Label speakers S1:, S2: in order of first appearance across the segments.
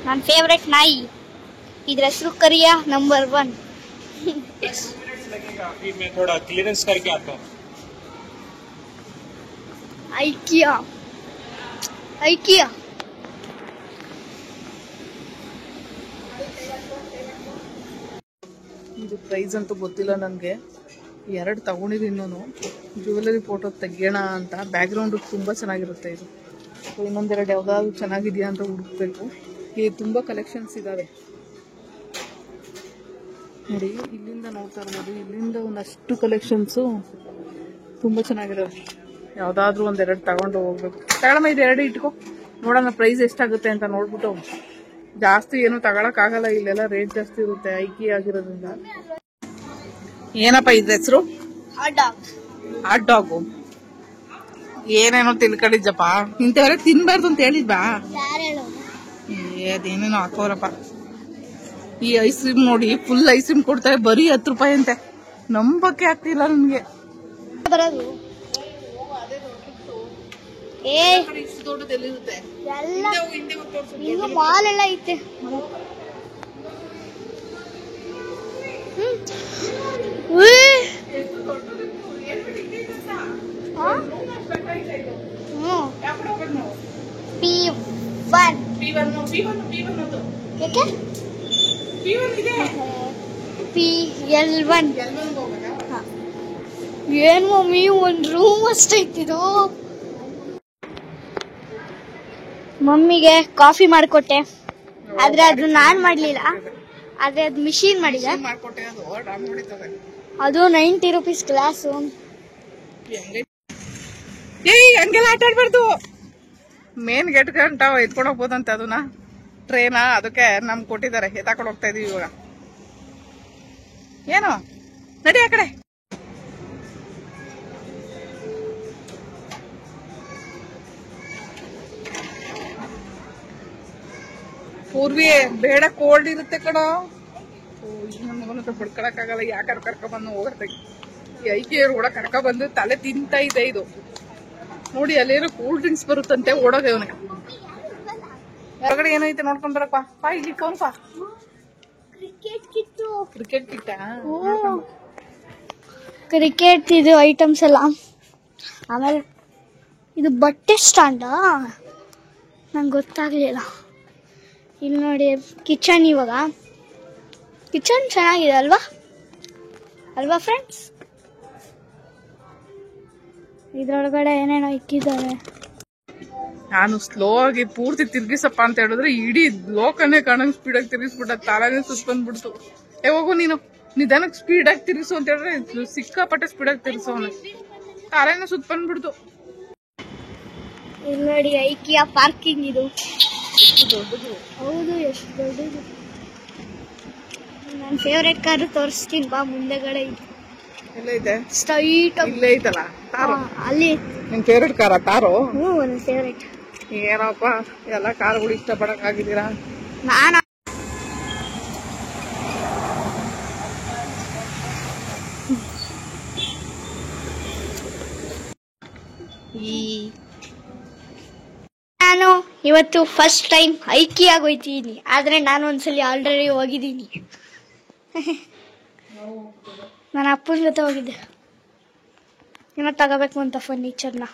S1: ನನ್ನ ಫೇವ್ರೆಟ್ ನಾಯಿ. इधर हेसरू करिया नंबर 1.
S2: लगेगा अभी मैं थोड़ा क्लियरेंस करके आता हूँ.
S1: IKEA
S3: ಇದು ಪ್ರೈಸ್ ಅಂತೂ ಗೊತ್ತಿಲ್ಲ ನನಗೆ. 2 ತಗೊಂಡಿದ್ದೀನಿ ನಾನು. ಜ್ಯುವೆಲರಿ ಫೋಟೋ ತೆಗಿಯೋಣ ಅಂತ. ಬ್ಯಾಕ್ಗ್ರೌಂಡ್ ತುಂಬ ಚೆನ್ನಾಗಿರುತ್ತೆ ಇದು. ಇನ್ನೊಂದೆರಡು ಯಾವುದಾದ್ರು ಚೆನ್ನಾಗಿದೆಯಾ ಅಂತ ಹುಡುಕ್ಬೇಕು. ಇಲ್ಲಿ ತುಂಬ ಕಲೆಕ್ಷನ್ಸ್ ಇದ್ದಾವೆ ನೋಡಿ. ಇಲ್ಲಿಂದ ನೋಡ್ತಾ ಇರ್ಬೋದು. ಇಲ್ಲಿಂದ ಒಂದಷ್ಟು ಕಲೆಕ್ಷನ್ಸು ತುಂಬ ಚೆನ್ನಾಗಿರೋದು. ಯಾವುದಾದ್ರೂ 1-2 ತಗೊಂಡು ಹೋಗ್ಬೇಕು. ತಗೊಳಮ್ಮ, ಇದು 2 ಇಟ್ಕೊ, ನೋಡೋಣ ಪ್ರೈಸ್ ಎಷ್ಟಾಗುತ್ತೆ ಅಂತ ನೋಡ್ಬಿಟ್ಟು. ಜಾಸ್ತಿ ಏನು ತಗೊಳಕ್ಕಾಗಲ್ಲ, ಇಲ್ಲೆಲ್ಲ ರೇಟ್ ಜಾಸ್ತಿ ಇರುತ್ತೆ ಐಕಿ ಆಗಿರೋದ್ರಿಂದ. ಏನಪ್ಪ ಇದ್ರ ಹೆಸರು? Hot dog. ಏನೇನೋ ತಿಳ್ಕೊಂಡಿದ್ದಪ್ಪ. ಇಂಥವೆಲ್ಲ ತಿನ್ಬಾರ್ದು ಅಂತ ಹೇಳಿದ್ಬಾ? ಅದೇನೇನೋ ಹಾಕೋರಪ್ಪ. ಈ ಐಸ್ ಕ್ರೀಮ್ ನೋಡಿ, ಫುಲ್ ಐಸ್ ಕ್ರೀಮ್ ಕೊಡ್ತಾರೆ, ಬರೀ 10 ರೂಪಾಯಿ ಅಂತೆ. ನಂಬಕ್ಕೆ ಆಗ್ತಿಲ್ಲ ನನ್ಗೆ.
S1: ಮಾಲ್ ಎಲ್ಲ ಐತೆ. P1 ಏನ್ ಮಮ್ಮಿ, ಒಂದ್ ರೂಮ್ ಅಷ್ಟೈತಿದು. ಮಮ್ಮಿಗೆ ಕಾಫಿ ಮಾಡಿಕೊಟ್ಟೆ, ಆದ್ರೆ ಅದು ನಾನ್ ಮಾಡ್ಲಿಲ್ಲ, ಆದ್ರೆ ಅದು ಮಿಷಿನ್ ಮಾಡಿದೆ. ಅದು 90 ರೂಪೀಸ್ ಗ್ಲಾಸು.
S3: ಹಂಗೆಲ್ಲ ಆಟ ಆಡ್ಬಾರ್ದು. ಮೇನ್ ಗೇಟ್ ಗಂಟ ಎತ್ಕೊಂಡು ಹೋಗ್ಬೋದಂತೆ ಅದನ್ನ. ಟ್ರೇನಾ, ಅದಕ್ಕೆ ನಮ್ಗೆ ಕೊಟ್ಟಿದ್ದಾರೆ, ಎತ್ತಾಕೊಂಡು ಹೋಗ್ತಾ ಇದೀವಿ ಇವಾಗ. ಏನು ನಡಿ ಆ ಕಡೆ. ಪೂರ್ವಿ ಬೇಡ, ಕೋಲ್ಡ್ ಇರುತ್ತೆ ಕಡ. ನನ್ನ ಮಗನ ಬಡ್ಕೊಳಕ್ಕಾಗಲ್ಲ, ಯಾಕಾರ ಕರ್ಕೊಂಡ್ಬಂದು ಹೋಗತ್ತೆ. ಈ ಐಕಿಯರು ಕೂಡ ಕರ್ಕೊಂಡ್ಬಂದು ತಲೆ ತಿಂತಾ ಇದೆ ಇದು ನೋಡಿ. ಅಲ್ಲೇನೋ ಕೂಲ್ ಡ್ರಿಂಕ್ಸ್ ಬರುತ್ತಂತೆ, ಓಡೋದೆ ಅವನಿಗೆ. ಹೊರಗಡೆ ಏನೈತೆ ನೋಡ್ಕೊಂಡ್ ಬರಪ್ಪ. ಪಾ ಇಲ್ಲಿ ಫೋನ್ ಪಾ. ಕ್ರಿಕೆಟ್ ಕಿಟ್ಟ,
S1: ಕ್ರಿಕೆಟ್ ಇದು ಐಟಮ್ಸ್ ಎಲ್ಲ. ಆಮೇಲೆ ಇದು ಬಟ್ಟೆ ಸ್ಟ್ಯಾಂಡಾ, ನಂಗೆ ಗೊತ್ತಾಗ್ಲಿಲ್ಲ. ಇಲ್ಲಿ ನೋಡಿ ಕಿಚನ್. ಇವಾಗ ಕಿಚನ್ ಚೆನ್ನಾಗಿದೆ ಅಲ್ವಾ ಫ್ರೆಂಡ್ಸ್? ಇದ್ರೊಳಗಡೆ ಏನೇನೋ ಇಕ್ಕಿದ್ದಾರೆ.
S3: ನಾನು ಸ್ಲೋ ಆಗಿ ಪೂರ್ತಿ ತಿರ್ಗಿಸಪ್ಪ ಅಂತ ಹೇಳಿದ್ರೆ ಇಡೀ ಲೋಕನೇ ಕಾಣಂಗ್ ಸ್ಪೀಡ್ ಆಗಿ ತಿರ್ಗಿಸ್ಬಿಟ್ಟ. ತಾಳನೇ ಸುತ್ತ ಬಂದ್ಬಿಡ್ತು. ಯಾವಾಗೂ ನೀನು ನಿಧಾನಕ್ಕೆ ಸ್ಪೀಡ್ ಆಗಿ ತಿರ್ಗಿಸು ಅಂತ ಹೇಳಿದ್ರೆ ಸಿಕ್ಕಾಪಟ್ಟೆ ಸ್ಪೀಡ್ ಆಗಿ ತಿರ್ಗಿಸೋ, ತಾಳನೇ ಸುತ್ತ ಬಂದ್ಬಿಡ್ತು.
S1: ಇಲ್ಲಿ ನೋಡಿ ಐಕಿಯಾ ಪಾರ್ಕಿಂಗ್. ಇದು ದೊಡ್ಡದು. ಹೌದು, ಎಷ್ಟು ದೊಡ್ಡದು. ನನ್ನ ಫೇವ್ರೆಟ್ ಕಾರು ತೋರಿಸ್ತೀನಿ ಬಾ. ಮುಂದೆಗಡೆ
S3: ಇದೆ
S1: ಸ್ಟ್ರೈಟ್
S3: ಇಲ್ಲೇ ಐತಲ್ಲ ಕಾರು.
S1: ಅಲ್ಲಿ
S3: ನಿನ್ ಫೇವ್ರೆಟ್ ಕಾರ ಕಾರು?
S1: ನನ್ನ ಫೇವ್ರೆಟ್.
S3: ಏನಪ್ಪ ಎಲ್ಲ ಕಾರುಗಳು ಇಷ್ಟ ಪಡಕ್ ಆಗಿದ್ದೀರಾ?
S1: ನಾನು ಇವತ್ತು ಫಸ್ಟ್ ಟೈಮ್ ಐಕಿಯಾಗ ಹೋಗ್ತಿದ್ದೀನಿ. ಆದ್ರೆ ನಾನು ಒಂದ್ಸಲಿ ಆಲ್ರೆಡಿ ಹೋಗಿದ್ದೀನಿ. ನಾನು ಅಪ್ಪನ ಜೊತೆ ಹೋಗಿದ್ದೆ. ಏನೋ ತಗೋಬೇಕು ಅಂತ ಫರ್ನಿಚರ್ನ.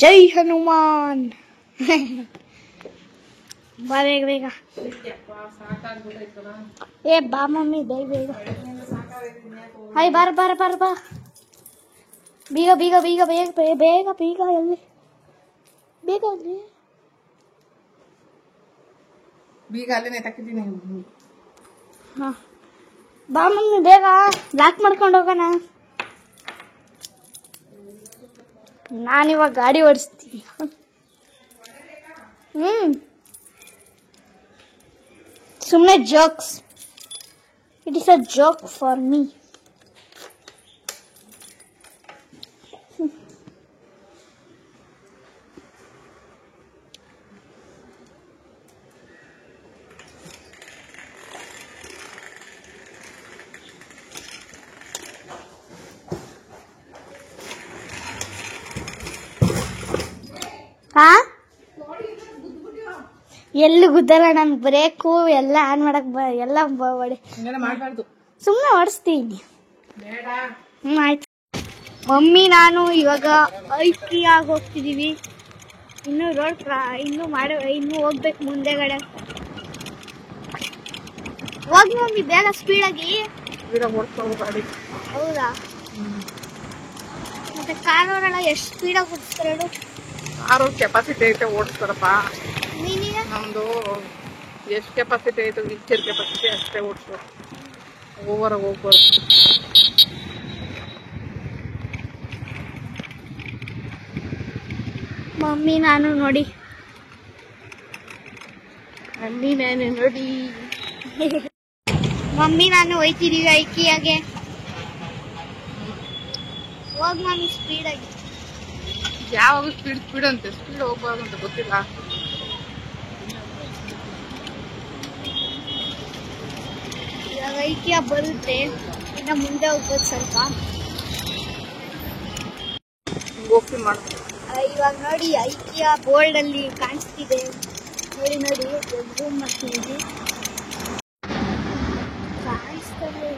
S1: ಜೈ ಹನುಮಾನ್. ಬಾ ಬೇಗ ಬೇಗ. ಏ ಬಾ ಮಮ್ಮಿ, ಬೇಗ ಬೇಗ. ಹಾಯ್ ಬಾರ ಬಾರ ಬಾರ ಬಾ. ಬೀಗ ಬೀಗ ಬೀಗ ಬೇಗ ಬೇಗ ಬೀಗ. ಎಲ್ಲಿ ಬೇಗ ಅಲ್ಲಿ
S3: ಬೀಗ ಅಲ್ಲೇನೆ ತಕ್ಕಿದ್ದೀನಿ.
S1: ಹಾ ಬಾ ಮಮ್ಮಿ, ಬೇಗ ಲಾಕ್ ಮಾಡ್ಕೊಂಡು ಹೋಗೋಣ. ನಾನಿವಾಗ ಗಾಡಿ ಓಡಿಸ್ತೀನಿ. ಸುಮ್ಮನೆ jokes. It is a joke for me. ಹಾ ಎಲ್ಲಿ ಗುದ್ದಲ್ಲ ನನ್ ಬ್ರೇಕು ಎಲ್ಲ ಆನ್ ಮಾಡಕ್ ಎಲ್ಲ
S3: ಮಾಡಬಾರ್ದು.
S1: ಸುಮ್ಮನೆ ಓಡಿಸ್ತೀನಿ. ಆಯ್ತು. ಮಮ್ಮಿ ನಾನು ಇವಾಗ ಐಕಿಯಾಗಿ ಹೋಗ್ತಿದೀವಿ. ಇನ್ನು ರೋಡ್ ಇನ್ನು ಹೋಗ್ಬೇಕು ಮುಂದೆಗಡೆ. ಹೋಗಿ ಮಮ್ಮಿ ಬೇಗ ಸ್ಪೀಡಾಗಿ. ಹೌದಾ? ಮತ್ತೆ ಕಾರವರೆಲ್ಲ ಎಷ್ಟು ಸ್ಪೀಡಾಗಿ ಓಡಿಸ್ತಾರೆ ಹೇಳು?
S3: ಕಾರು ಕೆಪಾಸಿಟಿ ಐತೆ ಓಡಿಸ್ತಾರಪ್ಪ.
S1: ನೀನೀಗ
S3: ನಮ್ದು ಎಷ್ಟು ಕೆಪಾಸಿಟಿ ಐತೆ ವೀಲ್ಚೇರ್ ಕೆಪಾಸಿಟಿ ಅಷ್ಟೇ ಓಡಿಸೋದು. ಓವರಾಗಿ ಹೋಗ್ಬಾರ್ದು.
S1: ಮಮ್ಮಿ ನಾನು ನೋಡಿ ಮಮ್ಮಿ ನಾನು ಹೋಯ್ತಿದೀವಿ ಐಕಿಯಾಗೆ. ಹೋಗ್ ಮಮ್ಮಿ ಸ್ಪೀಡಾಗಿ.
S3: ಯಾವಾಗ ಸ್ಪೀಡ್ ಅಂತೆ, ಸ್ಪೀಡ್ ಹೋಗ್ಬಾರ್ದು ಅಂತ ಗೊತ್ತಿಲ್ಲ.
S1: ಇವಾಗ ಐಕಿಯಾ ಬರುತ್ತೆ, ಇನ್ನ ಮುಂದೆ ಹೋಗ್ಬೋದು ಸ್ವಲ್ಪ.
S3: ಹೋಗ್ತೀನಿ ಮಾಡ್ತೀನಿ.
S1: ಇವಾಗ ನೋಡಿ ಐಕಿಯಾ ಬೋರ್ಡ್ ಅಲ್ಲಿ ಕಾಣಿಸ್ತಿದೆ ನೋಡಿ ಝೂಮ್ ಮಾಡ್ತಿದ್ದೀವಿ. ಕಾಣಿಸ್ತದೆ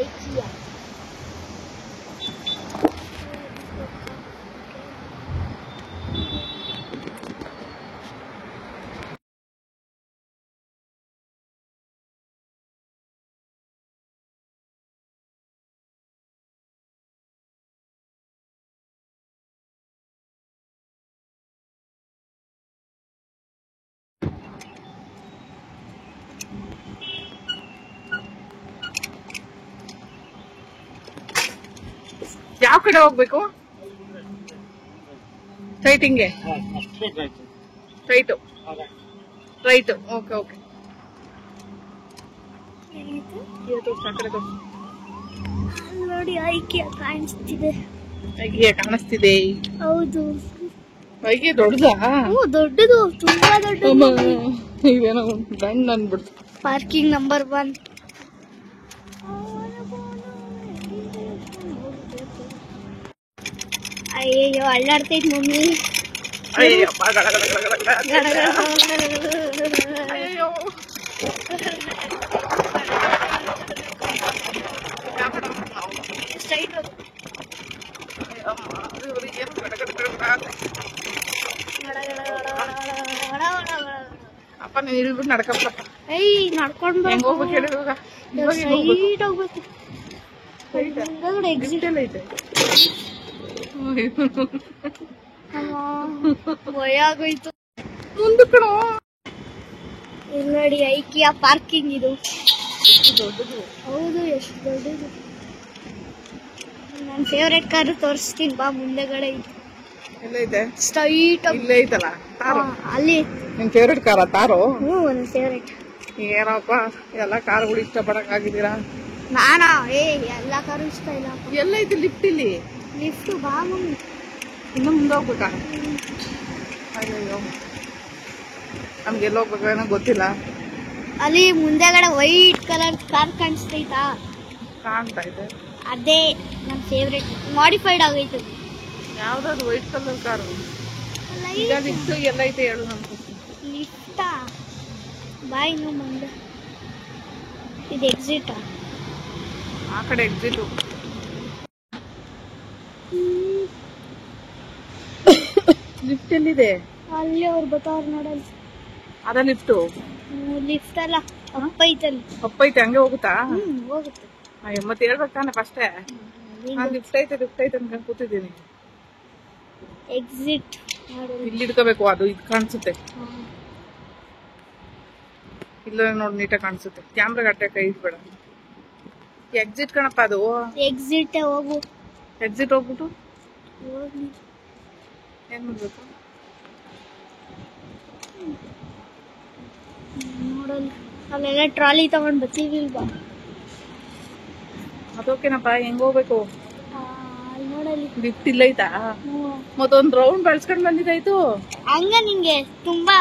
S1: ಐಕಿಯಾ.
S3: ಯಾವ ಕಡೆ ಹೋಗ್ಬೇಕು? ಸ್ಟ್ರೈಟ್ ಹಿಂಗೆ ಸ್ಟ್ರೈಟು ರೈಟ್. Okay okay.
S1: ನೋಡಿ ಐಕಿಯಾ ಕಾಣಿಸ್ತಿದೆ.
S3: ಐಕಿಯಾ ಕಾಣಿಸ್ತಿದೆ.
S1: ಹೌದು.
S3: ಐಕಿಯಾ ದೊಡ್ಡದಾ?
S1: ದೊಡ್ಡದು, ತುಂಬಾ ದೊಡ್ಡದು.
S3: ಇವೇನೋ ಗಂಡ್ ಅನ್ಬಿಡ್ತು.
S1: Parking number 1. ಅಯ್ಯಯ್ಯೋ ಅಳ್ಳಾಡ್ತೈತ್ ಮಮ್ಮಿ.
S3: ಅಯ್ಯಪ್ಪ ಅಪ್ಪ ನೀನ್ ಇಳ್ಬಿಟ್ಟು ನಡ್ಕಪ್ಪ.
S1: ನಡ್ಕೊಂಡು
S3: ಹೆಂಗ್ ಹೋಗ್ಬೇಕು ಹೇಳಿ ಇವಾಗ?
S1: ಸೈಡ್ ಹೋಗ್ಬೇಕು.
S3: ಎಕ್ಸಿಟ್ ಎಲ್ಲ ಐತೆ.
S1: ಭಯ ಆಗೋಯ್ತು.
S3: ಮುಂದೆ ಕಣೋ.
S1: ಇಲ್ಲಿ ನೋಡಿ ಐಕಿಯಾ ಪಾರ್ಕಿಂಗ್ ಇದು.
S3: ದೊಡ್ಡದು.
S1: ಹೌದು, ಎಷ್ಟು ದೊಡ್ಡದು. ನನ್ನ ಫೇವ್ರೆಟ್ ಕಾರು ತೋರಿಸ್ತೀನಿ ಬಾ ಮುಂದೆಗಡೆ.
S3: ಎಲ್ಲ ಐತೆ
S1: ಸ್ಟ್ರೈಟ್
S3: ಇಲ್ಲೇ ಐತಲ್ಲ ತಾರು.
S1: ಅಲ್ಲಿ
S3: ನಿನ್ ಫೇವ್ರೆಟ್ ಕಾರ ತಾರು?
S1: ನನ್ನ ಫೇವ್ರೆಟ್.
S3: ಏನಪ್ಪ ಎಲ್ಲ ಕಾರುಗಳು ಇಷ್ಟ ಪಡಕ್ ಆಗಿದ್ದೀರಾ?
S1: ನಾನಾ ಎಲ್ಲ ಕಾರು ಇಷ್ಟ ಇಲ್ಲ.
S3: ಎಲ್ಲ ಐತಿ ಲಿಫ್ಟ್ ಇಲ್ಲಿ.
S1: ಲಿಫ್ಟ್ ಬಾ ಮಮ್ಮಿ.
S3: ಇನ್ನು ಮುಂದೆ ಹೋಗ್ಬೇಕಾ? ಅಯ್ಯೋ ನಮ್ಗೆ ಎಲ್ಲ ಹೋಗ್ಬೇಕೇನೋ ಗೊತ್ತಿಲ್ಲ.
S1: ಅಲ್ಲಿ ಮುಂದೆಗಡೆ ವೈಟ್ ಕಲರ್ ಕಾರ್ ಕಾಣಿಸ್ತೈತಾ?
S3: ಕಾಣ್ತಾ ಇದೆ.
S1: ಅದೇ ನನ್ನ ಫೇವ್ರೆಟ್. ಮಾಡಿಫೈಡ್ ಆಗೈತೆ.
S3: ಯಾವ್ದಾದ್ರು ವೈಟ್ ಕಲರ್ ಕಾರು? ಈಗ ಲಿಫ್ಟ್ ಎಲ್ಲ ಐತೆ ಹೇಳು ನಮ್ಗೆ.
S1: ಲಿಫ್ಟಾ? ಬಾ ಇನ್ನು ಮುಂದೆ. ಇದು ಎಕ್ಸಿಟಾ?
S3: ಆ ಕಡೆ ಎಕ್ಸಿಟ್. ಲಿಫ್ಟ್ ಎಲ್ಲಿದೆ?
S1: ಅಲ್ಲಿ ಅವ್ರು ಬರ್ತಾವ್ರು ನೋಡಲ್ಲ.
S3: ಅದ ಲಿಫ್ಟು?
S1: ಲಿಫ್ಟ್ ಅಲ್ಲ, ಅಪ್ಪ ಐತಲ್ಲಿ.
S3: ಅಪ್ಪ ಐತೆ ಹಂಗೆ ಹೋಗುತ್ತಾ?
S1: ಹೋಗುತ್ತೆ.
S3: ಅಯ್ಯೋ ಮತ್ತೆ ಹೇಳ್ಬೇಕು ತಾನೆ ಫಸ್ಟೇ. ಲಿಫ್ಟ್ ಐತೆ ಲಿಫ್ಟ್ ಐತೆ ಅನ್ಕೊಂಡು ಕೂತಿದ್ದೀನಿ.
S1: ಎಕ್ಸಿಟ್
S3: ಇಲ್ಲಿ ಇಡ್ಕೋಬೇಕು. ಅದು ಇದು ಕಾಣಿಸುತ್ತೆ. ಇಲ್ಲ ನೋಡಿ ನೀಟಾಗಿ ಕಾಣಿಸುತ್ತೆ. ಕ್ಯಾಮ್ರಾ ಗಟ್ಟೆ ಕೈ ಇಡ್ಬೇಡ. ಎಕ್ಸಿಟ್ ಕಣಪ್ಪ ಅದು.
S1: ಎಕ್ಸಿಟ್ ಹೋಗು.
S3: ಎಕ್ಸಿಟ್ ಹೋಗ್ಬಿಟ್ಟು
S1: ಹೋಗಿ
S3: ಏನ್ ಮಾಡ್ಬೇಕು?
S1: ನೋಡಲ್ಲ. ಅಲ್ಲೆಲ್ಲ ಟ್ರಾಲಿ ತಗೊಂಡ್ ಬರ್ತೀವಿಲ್ವಾ?
S3: ಅದೋಕೆನಪ್ಪ ಹೆಂಗ್ ಹೋಗ್ಬೇಕು?
S1: ಅಲ್ಲಿ ನೋಡಲ್ಲಿ
S3: ಲಿಫ್ಟ್ ಇಲ್ಲ ಐತಾ? ಮತ್ತೊಂದ್ ರೌಂಡ್ ಬೆಳ್ಸ್ಕೊಂಡ್ ಬಂದಿದ್ದಾಯ್ತು.
S1: ಹಂಗ ನಿಂಗೆ ತುಂಬಾ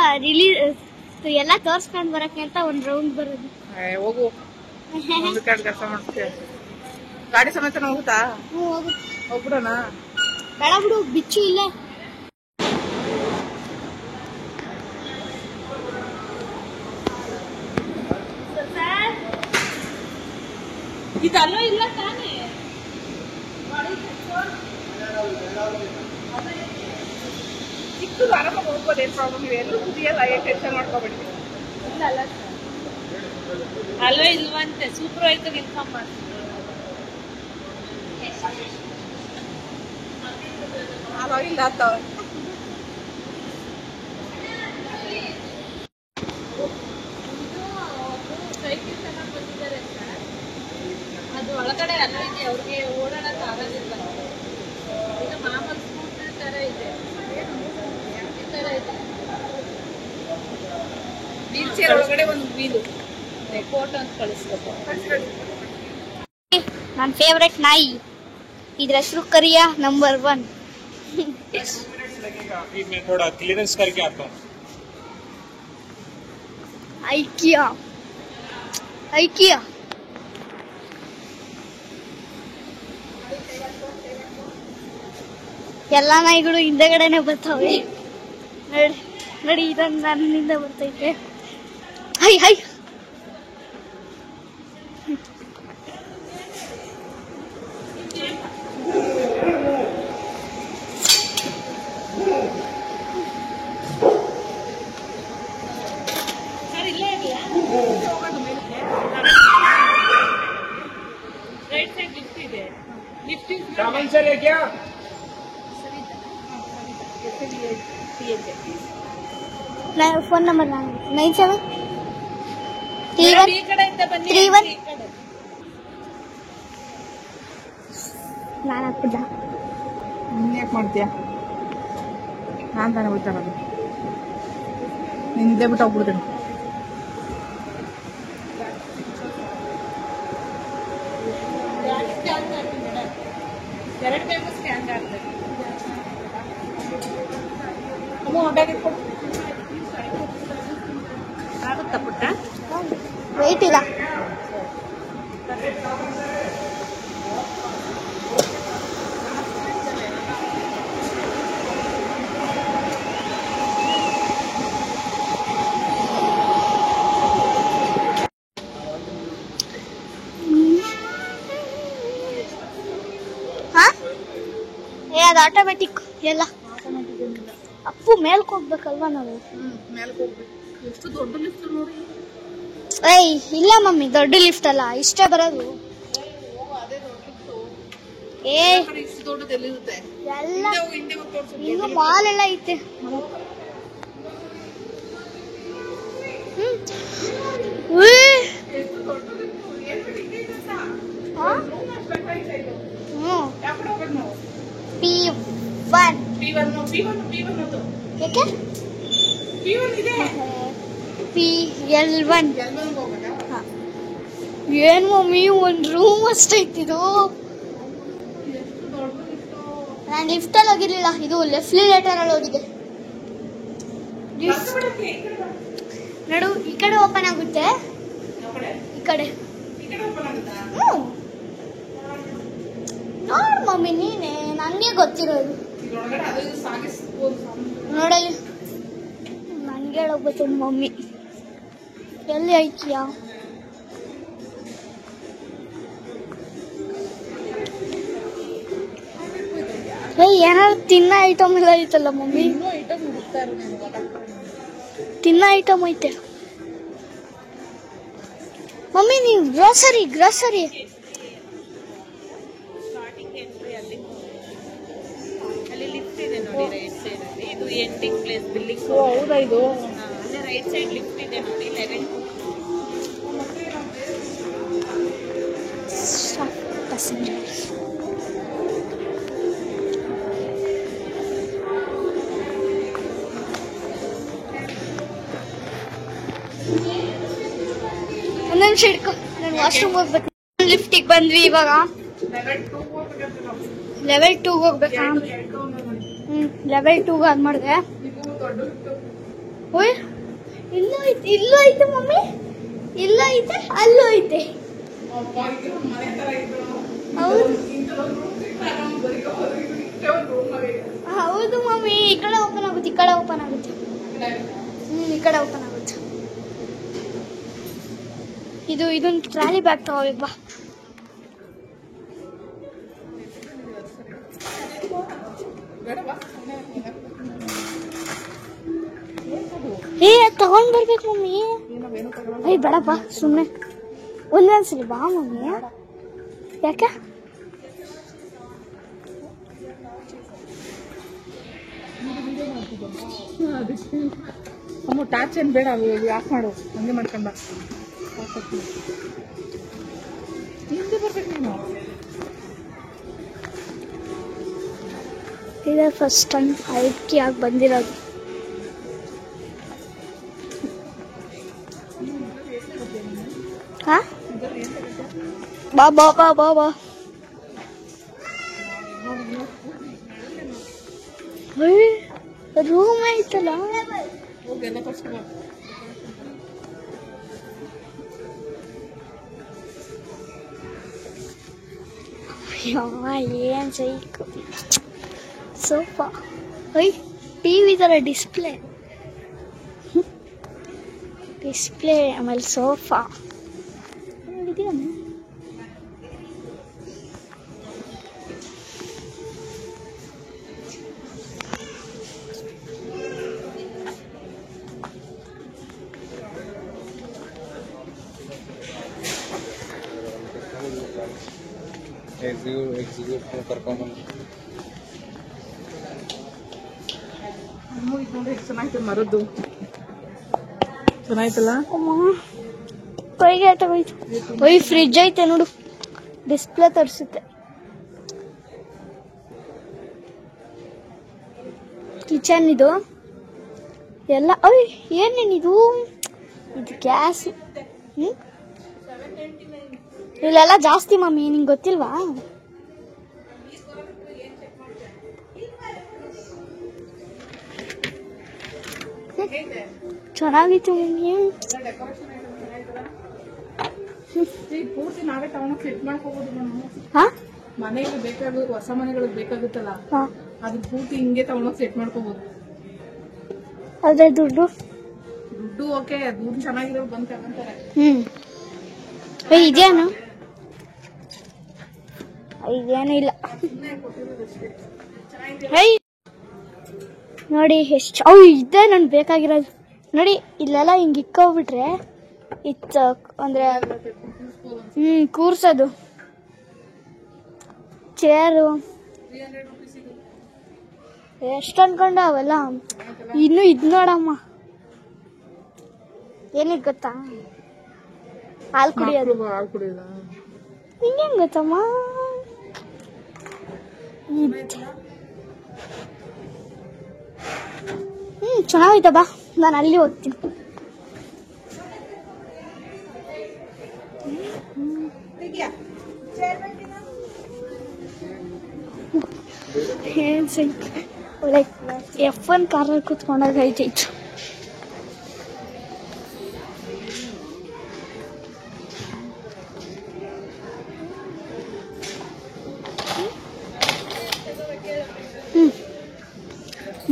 S1: ಎಲ್ಲ ತೋರ್ಸ್ಕೊಂಡ್ ಬರಕ್ಕೆ ಅಂತ ಒಂದ್ ರೌಂಡ್ ಬರೋದು.
S3: ಹೋಗು. ಒಂದು ಕಡೆ ಕೆಲಸ ಮಾಡ್ತೀಯ. ಗಾಡಿ ಸಮೇತ ಹೋಗುತ್ತಾ?
S1: ಹೋಗು.
S3: ಹೋಗ್ಬಿಡೋಣ?
S1: ಬೇಡ ಬಿಡು, ಬಿಚ್ಚು ಇಲ್ಲೇ.
S3: ಇದಲ್ಲೋ ಇಲ್ಲ ತಾನೇ ಚಿಕ್ಕದು ಆರಾಮಾಗಿ ಹೋಗ್ಬೋದು. ಏನ್ ಪ್ರಾಬ್ಲಮ್ ಇದೆ, ಎಲ್ಲರೂ ಕುದಿಯಲ್ಲ, ಏನ್ ಟೆನ್ಷನ್ ಮಾಡ್ಕೋಬೇಡಿ. ಇಲ್ಲ ಅಲ್ಲ ಅಲ್ವೇ ಇಲ್ವಂತೆ, ಸೂಪರ್ವೈಸರ್ ಇನ್ಫಾರ್ಮ್ ಮಾಡಿ. ಅವಾಗಿಲ್ಲ ಆತವ ಸೈಕಲ್ ಚೆನ್ನಾಗಿ ಬಂದಿದ್ದಾರೆ ಸರ್. ಅದು ಒಳಗಡೆ ಅಲ್ಲೈತೆ, ಅವ್ರಿಗೆ ಓಡಾಡಕ್ ಆಗೋದಿಲ್ಲ. ಇದು ಮಾಮೂಲು ಸ್ಕೂಟರ್ ತರ ಇದೆ, ಈ ತರ ಇದೆ. ವೀಲ್ ಚೇರ್ ಒಳಗಡೆ ಒಂದು ವೀಲು ಫೋಟೋ ಅಂತ ಕಳಿಸ್ಬೇಕು.
S1: ನನ್ನ ಫೇವ್ರೆಟ್ ನಾಯಿ, ಇದ್ರ ಹೆಸರು ಕರಿಯಾ ನಂಬರ್ 1.
S2: 10 मिनट्स लगेगा, अभी मैं थोड़ा क्लियरेंस करके आता हूँ.
S1: ಐಕಿಯಾ ಐಕಿಯಾ ಎಲ್ಲ ನಾಯಿಗಳು ಹಿಂದಗಡೆನೆ ಬರ್ತಾವೆ. ನಡಿ ನಡಿ, ಇದೊಂದು ನನ್ನಿಂದ ಬರ್ತೈತೆ. High high
S3: right side lift ಇದೆ. ಲಿಫ್ಟ್
S2: सामान सर है क्या?
S1: ಫೋನ್ ನಂಬರ್ 97
S3: ಈ ಕಡೆಯಿಂದ ಬನ್ನಿ.
S1: 31
S3: ಈ ಕಡೆ
S1: ನಾನು ಹಾಕ್ಬಿಡ್ಲ.
S3: ನೀನ್ ಯಾಕೆ ಮಾಡ್ತೀಯ? ನಾನ್ ತಾನೇ ಹೋಗ್ತಾ ಇರೋದು. ನಿಂದೆ ಬಿಟ್ಟು ಹೋಗ್ಬಿಡ್ತೇನೆ. ಎರಡು ಟೈಮು ಸ್ಕ್ಯಾನ್ ಆಗ್ತದೆ. ಆಗುತ್ತಾ ಪುಟ್ಟ?
S1: ವೆಯ್ಟ್ ಇಲ್ಲ. ಅದು ಆಟೋಮೆಟಿಕ್ ಎಲ್ಲ. ಅಪ್ಪು ಮೇಲ್ಕ್ ಹೋಗ್ಬೇಕಲ್ವಾ ನಾವು?
S3: ಮೇಲ್ಕ್ ಹೋಗ್ಬೇಕು. ಎಷ್ಟು ದೊಡ್ಡ ಲಿಫ್ಟ್ ನೋಡಿ.
S1: ಏಯ್ ಇಲ್ಲ ಮಮ್ಮಿ, ದೊಡ್ಡ ಲಿಫ್ಟ್ ಅಲ್ಲ, ಇಷ್ಟೇ ಬರೋದು. ಏ
S3: ಇಷ್ಟು ದೊಡ್ಡದು ಎಲ್ಲಿರುತ್ತೆ?
S1: ಎಲ್ಲ
S3: ಹಿಂದೆ ಹೋಗಿ ತೋರಿಸು.
S1: ಇನ್ನು ಮಾಲ್ ಎಲ್ಲ ಐತೆ. P1 ಏನ್ ಮಮ್ಮಿ, ಒಂದ್ ರೂಮ್ ಅಷ್ಟೈತಿದು. ನಾನು ಲಿಫ್ಟ್ ಅಲ್ಲಿ ಹೋಗಿರ್ಲಿಲ್ಲ, ಇದು ಲೆಫ್ಟಿಲೇಟರ್ ಅಲ್ಲಿ ಹೋಗಿದೆ. ನಡು ಈ ಕಡೆ ಓಪನ್ ಆಗುತ್ತೆ, ಈ ಕಡೆ. ನೋಡು ಮಮ್ಮಿ, ನೀನೆ ನಂಗೆ ಗೊತ್ತಿರೋದು. ನೋಡಲಿ, ನನ್ಗೆ ಹೇಳಕ್ ಗೊತ್ತು ಮಮ್ಮಿ. ಎಲ್ಲಿ ಐತಿಯಾ? ಏನಾದ್ರು ತಿನ್ನ ಐಟಮ್ ಎಲ್ಲ ಐತಲ್ಲ ಮಮ್ಮಿ? ತಿನ್ನ ಐಟಮ್ ಐತೆ ಮಮ್ಮಿ. ನೀವು ಗ್ರೋಸರಿ
S3: ಅಲ್ಲಿ ಲಿಫ್ಟ್ ಇದೆ ನೋಡಿ, ರೈಟ್ ಸೈಡ್ ಅಲ್ಲಿ. ಇದು ಎಂಡಿಂಗ್ ಪ್ಲೇಸ್ ಬಿಲ್ಲಿಂಗ್. ಹೌದಾ? ಇದು ಅಲ್ಲೇ ರೈಟ್ ಸೈಡ್ ಲಿಫ್ಟ್ ಇದೆ ನೋಡಿ, 11
S1: passengers. ಒಂದು ನಿಮಿಷ ಇಟ್ಕೊ, ನಾನು ವಾಶ್ರೂಮ್ ಹೋಗ್ಬೇಕು. ಲಿಫ್ಟಿಗೆ ಬಂದ್ವಿ ಇವಾಗ. ಲೆವೆಲ್ 2 ಹೋಗ್ಬೇಕಾ? ಲೆವೆಲ್ 2 ಅದ್ ಮಾಡಿದೆ. ಓಯ್, ಇಲ್ಲೂ ಐತೆ ಮಮ್ಮಿ, ಇಲ್ಲೂ ಐತೆ, ಅಲ್ಲೂ ಐತೆ. ಹೌದು ಮಮ್ಮಿ, ಈ ಕಡೆ ಓಪನ್ ಆಗುತ್ತೆ, ಈ ಕಡೆ ಓಪನ್ ಆಗುತ್ತೆ. ಈ ಕಡೆ ಓಪನ್ ಆಗುತ್ತೆ. ಇದೊಂದು ಟ್ರಾಲಿ ಬ್ಯಾಗ್ ತಗೋಬೇಕು ಬಾ. ಏ ತಗೊಂಡ್ ಬರ್ಬೇಕು ಮಮ್ಮಿ. ಅಯ್ಯ ಬೇಡಪ್ಪ ಸುಮ್ಮನೆ ಒಂದೊಂದ್ಸಲಿ ಬಾ ಮಮ್ಮಿ. ಯಾಕೆ
S3: ಅಮ್ಮ ಟಾರ್ಚ್ ಏನ್ ಬೇಡ, ಆಫ್ ಮಾಡು, ಹಂಗೆ ಮಾಡ್ಕೊಂಡ ಹಿಂದೆ ಬರ್ಬೇಕು ನೀನು.
S1: ಇದೇ ಫಸ್ಟ್ ಟೈಮ್ ಐಕ್ಯ ಆಗಿ ಬಂದಿರೋದು. ಹಾ ಬಾ ಬಾ ಬಾ ಬಾ ಬಾ. ರೂಮ್ ಐತಲ್ಲ.
S3: ಹೋಗೆಲ್ಲ ಕಳ್ಸ್ಕೊ.
S1: ಏನ್ ಸೈಕು ಸೋಫಾ. ಐ ಟಿವಿ ತರ ಡಿಸ್ಪ್ಲೇ ಆಮೇಲೆ ಸೋಫಾ ನೋಡಿದ್ಯಾ.
S3: ಚೆನ್ನಾಯ್ತು, ಮರದ್ದು ಚೆನ್ನಾಯ್ತಲ್ಲ.
S1: ಕೈಗೆ ತಗೋಯ್ತು. ಒಯ್ ಫ್ರಿಜ್ ಐತೆ ನೋಡು, ಡಿಸ್ಪ್ಲೇ ತೋರಿಸುತ್ತೆ. ಕಿಚನ್ ಇದು ಎಲ್ಲ. ಅಯ್ಯ ಏನೇನಿದು, ಇದು ಗ್ಯಾಸ್. ಇಲ್ಲೆಲ್ಲ ಜಾಸ್ತಿ ಮಮ್ಮಿ, ನಿಂಗೆ ಗೊತ್ತಿಲ್ವಾ? ಚೆನ್ನಾಗಿತ್ತು ಮಮ್ಮಿ.
S3: ಪೂರ್ತಿ ನಾವೇ ತಗೊಂಡು ಸೆಟ್ ಮಾಡ್ಕೋಬಹುದು.
S1: ಹಾ
S3: ಮನೆಗೆ ಬೇಕಾಗುತ್ತೆ, ಹೊಸ ಮನೆಗಳಿಗೆ ಬೇಕಾಗುತ್ತಲ್ಲ,
S1: ಹಾ
S3: ಅದು ಪೂರ್ತಿ ಹಿಂಗೆ ತಗೊಂಡೋಗಿ ಸೆಟ್ ಮಾಡ್ಕೋಬಹುದು.
S1: ಅದೇ ದುಡ್ಡು
S3: ಓಕೆ, ದುಡ್ಡು ಚೆನ್ನಾಗಿರೋ ಬಂದು ತಗೊಂತಾರೆ.
S1: ಇದೇನು ಇದೇನು ಇಲ್ಲ. ನೋಡಿ ಎಷ್ಟು ಇದೇ ನನ್ಗೆ ಬೇಕಾಗಿರೋದು. ನೋಡಿ ಇಲ್ಲೆಲ್ಲ ಹಿಂಗೆ ಇಕ್ಕೋಗ್ಬಿಟ್ರೆ ಇತ್ತು ಅಂದ್ರೆ ಕೂರ್ಸೋದು. ಚೇರು ಎಷ್ಟು ಅನ್ಕೊಂಡ ಅವೆಲ್ಲ. ಇನ್ನು ಇದ್ ನೋಡಮ್ಮ, ಏನಿದ್ ಗೊತ್ತಾ, ಹಾಲು ಕುಡಿಯೋದು. ಹಿಂಗೇನ್ ಗೊತ್ತಮ್ಮ, ಚೆನ್ನಾಗಿತ್ತ. ಬಾ ನಾನು ಅಲ್ಲಿ ಹೋಗ್ತೀನಿ. ಏನ್ ಲೈಕ್ F1 ಕಾರಲ್ಲಿ ಕೂತ್ಕೊಂಡಾಗ ಐತಿತ್ತು.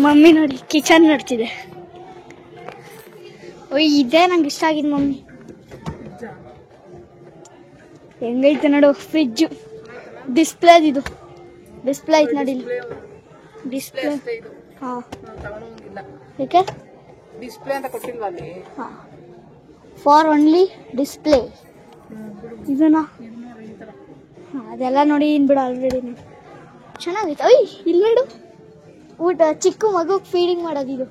S1: ಮಮ್ಮಿ ನೋಡಿ ಕಿಚನ್ ನೋಡ್ತಿದೆ. ಓಯ್ ಇದೇ ನಂಗೆ ಇಷ್ಟ ಆಗಿದ್ ಮಮ್ಮಿ. ಹೆಂಗೈತೆ ನೋಡು ಫ್ರಿಜ್ಜು. ಡಿಸ್ಪ್ಲೇದಿದು ಡಿಸ್ಪ್ಲೇ ಐತೆ ನೋಡಿ, ಡಿಸ್ಪ್ಲೇ. ಹಾಂ ಯಾಕೆ
S3: ಡಿಸ್ಪ್ಲೇ ಅಂತ ಕೊಟ್ಟಿಲ್ವಾ ಅಲ್ಲಿ?
S1: ಹಾಂ, ಫಾರ್ ಓನ್ಲಿ ಡಿಸ್ಪ್ಲೇ ಇದನ್ನ. ಹಾಂ ಅದೆಲ್ಲ ನೋಡಿ ಬಿಡು ಆಲ್ರೆಡಿ. ನೋಡಿ ಚೆನ್ನಾಗೈತೆ. ಅಯ್ಯ ಇಲ್ಲಿ ನೋಡು, ಊಟ ಚಿಕ್ಕ ಮಗುಗೆ ಫೀಡಿಂಗ್ ಮಾಡೋದಿದು.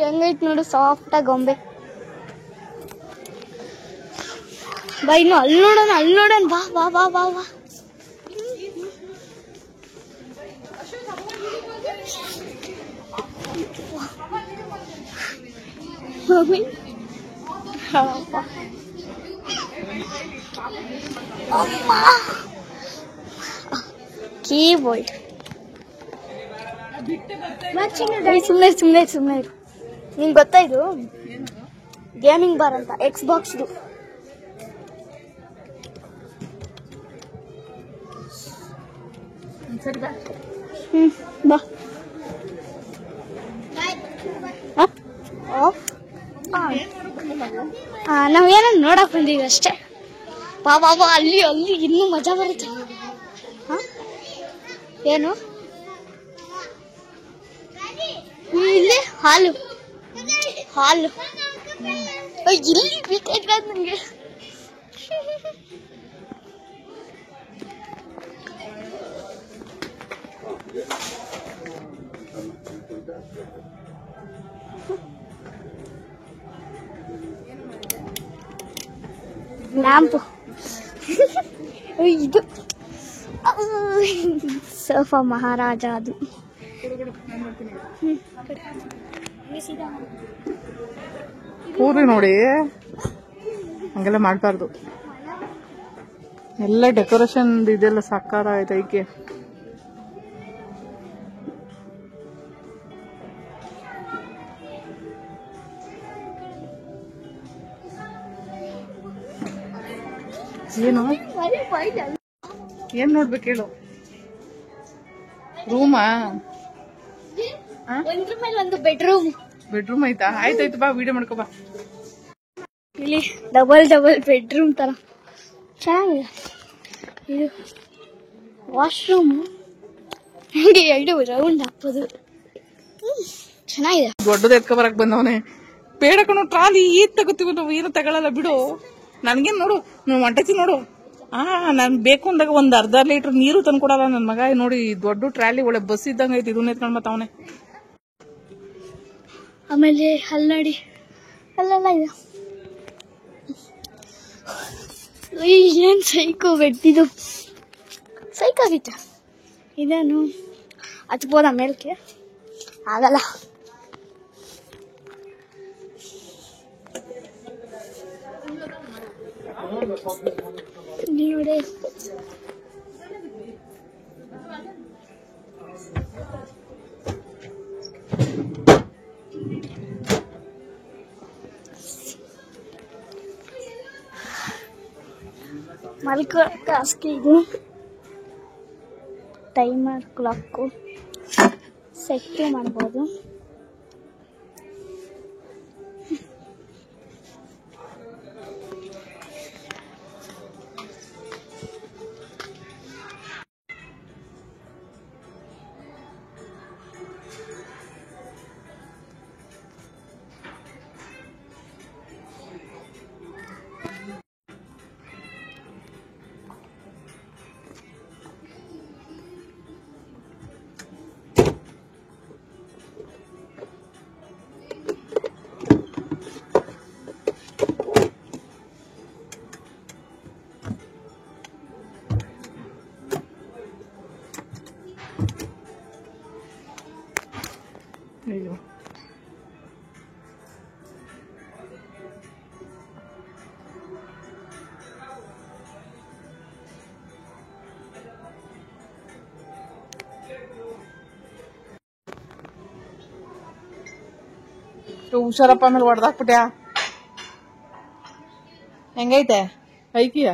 S1: ಹೆಂಗೈತೆ ನೋಡು, ಸಾಫ್ಟಾಗಿ ಗೊಂಬೆ. ಬಾ ಇನ್ನು ಅಲ್ಲಿ ನೋಡೋಣ. ಬಾ ಬಾ ಬಾ ಬಾ ಬಾ. ಕೀಬೋರ್ಡ್ ಸುಮ್ಮನೆ ನಿಂಗೆ ಗೊತ್ತಾ ಇದು ಗೇಮಿಂಗ್ ಬಾರ್ ಅಂತ, ಎಕ್ಸ್ ಬಾಕ್ಸ್ದು. ಬಾ ನಾವು ಏನೋ ನೋಡಕ್ ಬಂದೀವಿ ಅಷ್ಟೇ. ಬಾ ಬಾ ಬಾ, ಅಲ್ಲಿ ಇನ್ನೂ ಮಜಾ ಬರುತ್ತೆ. ಏನು ಹಾಲು ಹಾಲು ಇಲ್ಲಿ ಬೇಕಾದ್ರೆ ನನಗೆ ಲ್ಯಾಂಪು ಇದು ಸೋಫಾ ಮಹಾರಾಜ ಅದು
S3: ಪೂರ್ವಿ ನೋಡಿ ಹಂಗೆಲ್ಲ ಮಾಡಬಾರ್ದು. ಎಲ್ಲ ಡೆಕೋರೇಷನ್ ಇದೆಲ್ಲ ಸಾಕಾರ ಆಯ್ತು ಐಕೆ. ಏನು ಏನ್ ನೋಡ್ಬೇಕು ಹೇಳು? ರೂಮಾ?
S1: ಒಂದ್ರ ಮೇಲೆ ಒಂದು ಬೆಡ್ರೂಮ್.
S3: ಬೆಡ್ರೂಮ್ ಐತಾ? ಆಯ್ತಾಯ್ತು ಬಾ, ವಿಡಿಯೋ ಮಾಡ್ಕೋ ಬಾ.
S1: ಇಲ್ಲಿ ಡಬಲ್ ಬೆಡ್ರೂಮ್ ತರ ಚೆನ್ನಾಗಿದೆ. ಇದು ವಾಶ್ರೂಮ್, ಹಂಗೆ 2 ರೌಂಡ್ ಹಾಕೋದು. ಚೆನ್ನಾಗಿದೆ.
S3: ದೊಡ್ಡದ ಎತ್ಕೊ ಬರಕ್ ಬಂದವನೇ. ಬೇಡ ಕಣೋ, ಟ್ರಾಲಿ ಈದ್ ತಗೋತೀವಿ ನಾವು, ಏನು ತಗೊಳಲ್ಲ ಬಿಡು. ನನ್ಗೇನ್ ನೋಡು, ನೀವು ಹೊಂಟೈತಿ ನೋಡು. ನನ್ ಬೇಕು ಅಂದಾಗ ಒಂದ್ ಅರ್ಧ ಲೀಟರ್ ನೀರು ತಂದ್ಕೊಡಲ್ಲ ನನ್ ಮಗ. ನೋಡಿ ದೊಡ್ಡ ಟ್ರಾಲಿ, ಒಳ್ಳೆ ಬಸ್ ಇದ್ದಂಗ ಐತಿ. ಇದನ್ನ ಎತ್ಕೊಂಡ್ ಮತ್ತವನೆ.
S1: ಆಮೇಲೆ ಅಲ್ಲಿ ನೋಡಿ, ಅಲ್ಲೆಲ್ಲ ಇದೆ. ಏನ್ ಸೈಕೋ ಬೆಟ್ಟಿದು, ಸೈಕೋ ಆಗಿತ್ತು. ಇದೇನು ಹಚ್ಬೋದ ಮೇಲ್ಕೆ? ಆಗಲ್ಲ. ನೋಡಿ ಮಲ್ಕೊಳಕ್ಕೆ ಅಷ್ಟೇ. ಇದು ಟೈಮರ್ ಕ್ಲಾಕು ಸೆಟ್ ಮಾಡ್ಬೋದು.
S3: ಅಯ್ಯೋ, ಹುಷಾರಪ್ಪ, ಆಮೇಲೆ ಹೊಡೆದಾಕ್ಬಿಟ್ಯಾ. ಹೆಂಗೈತೆ ಐಕಿಯ?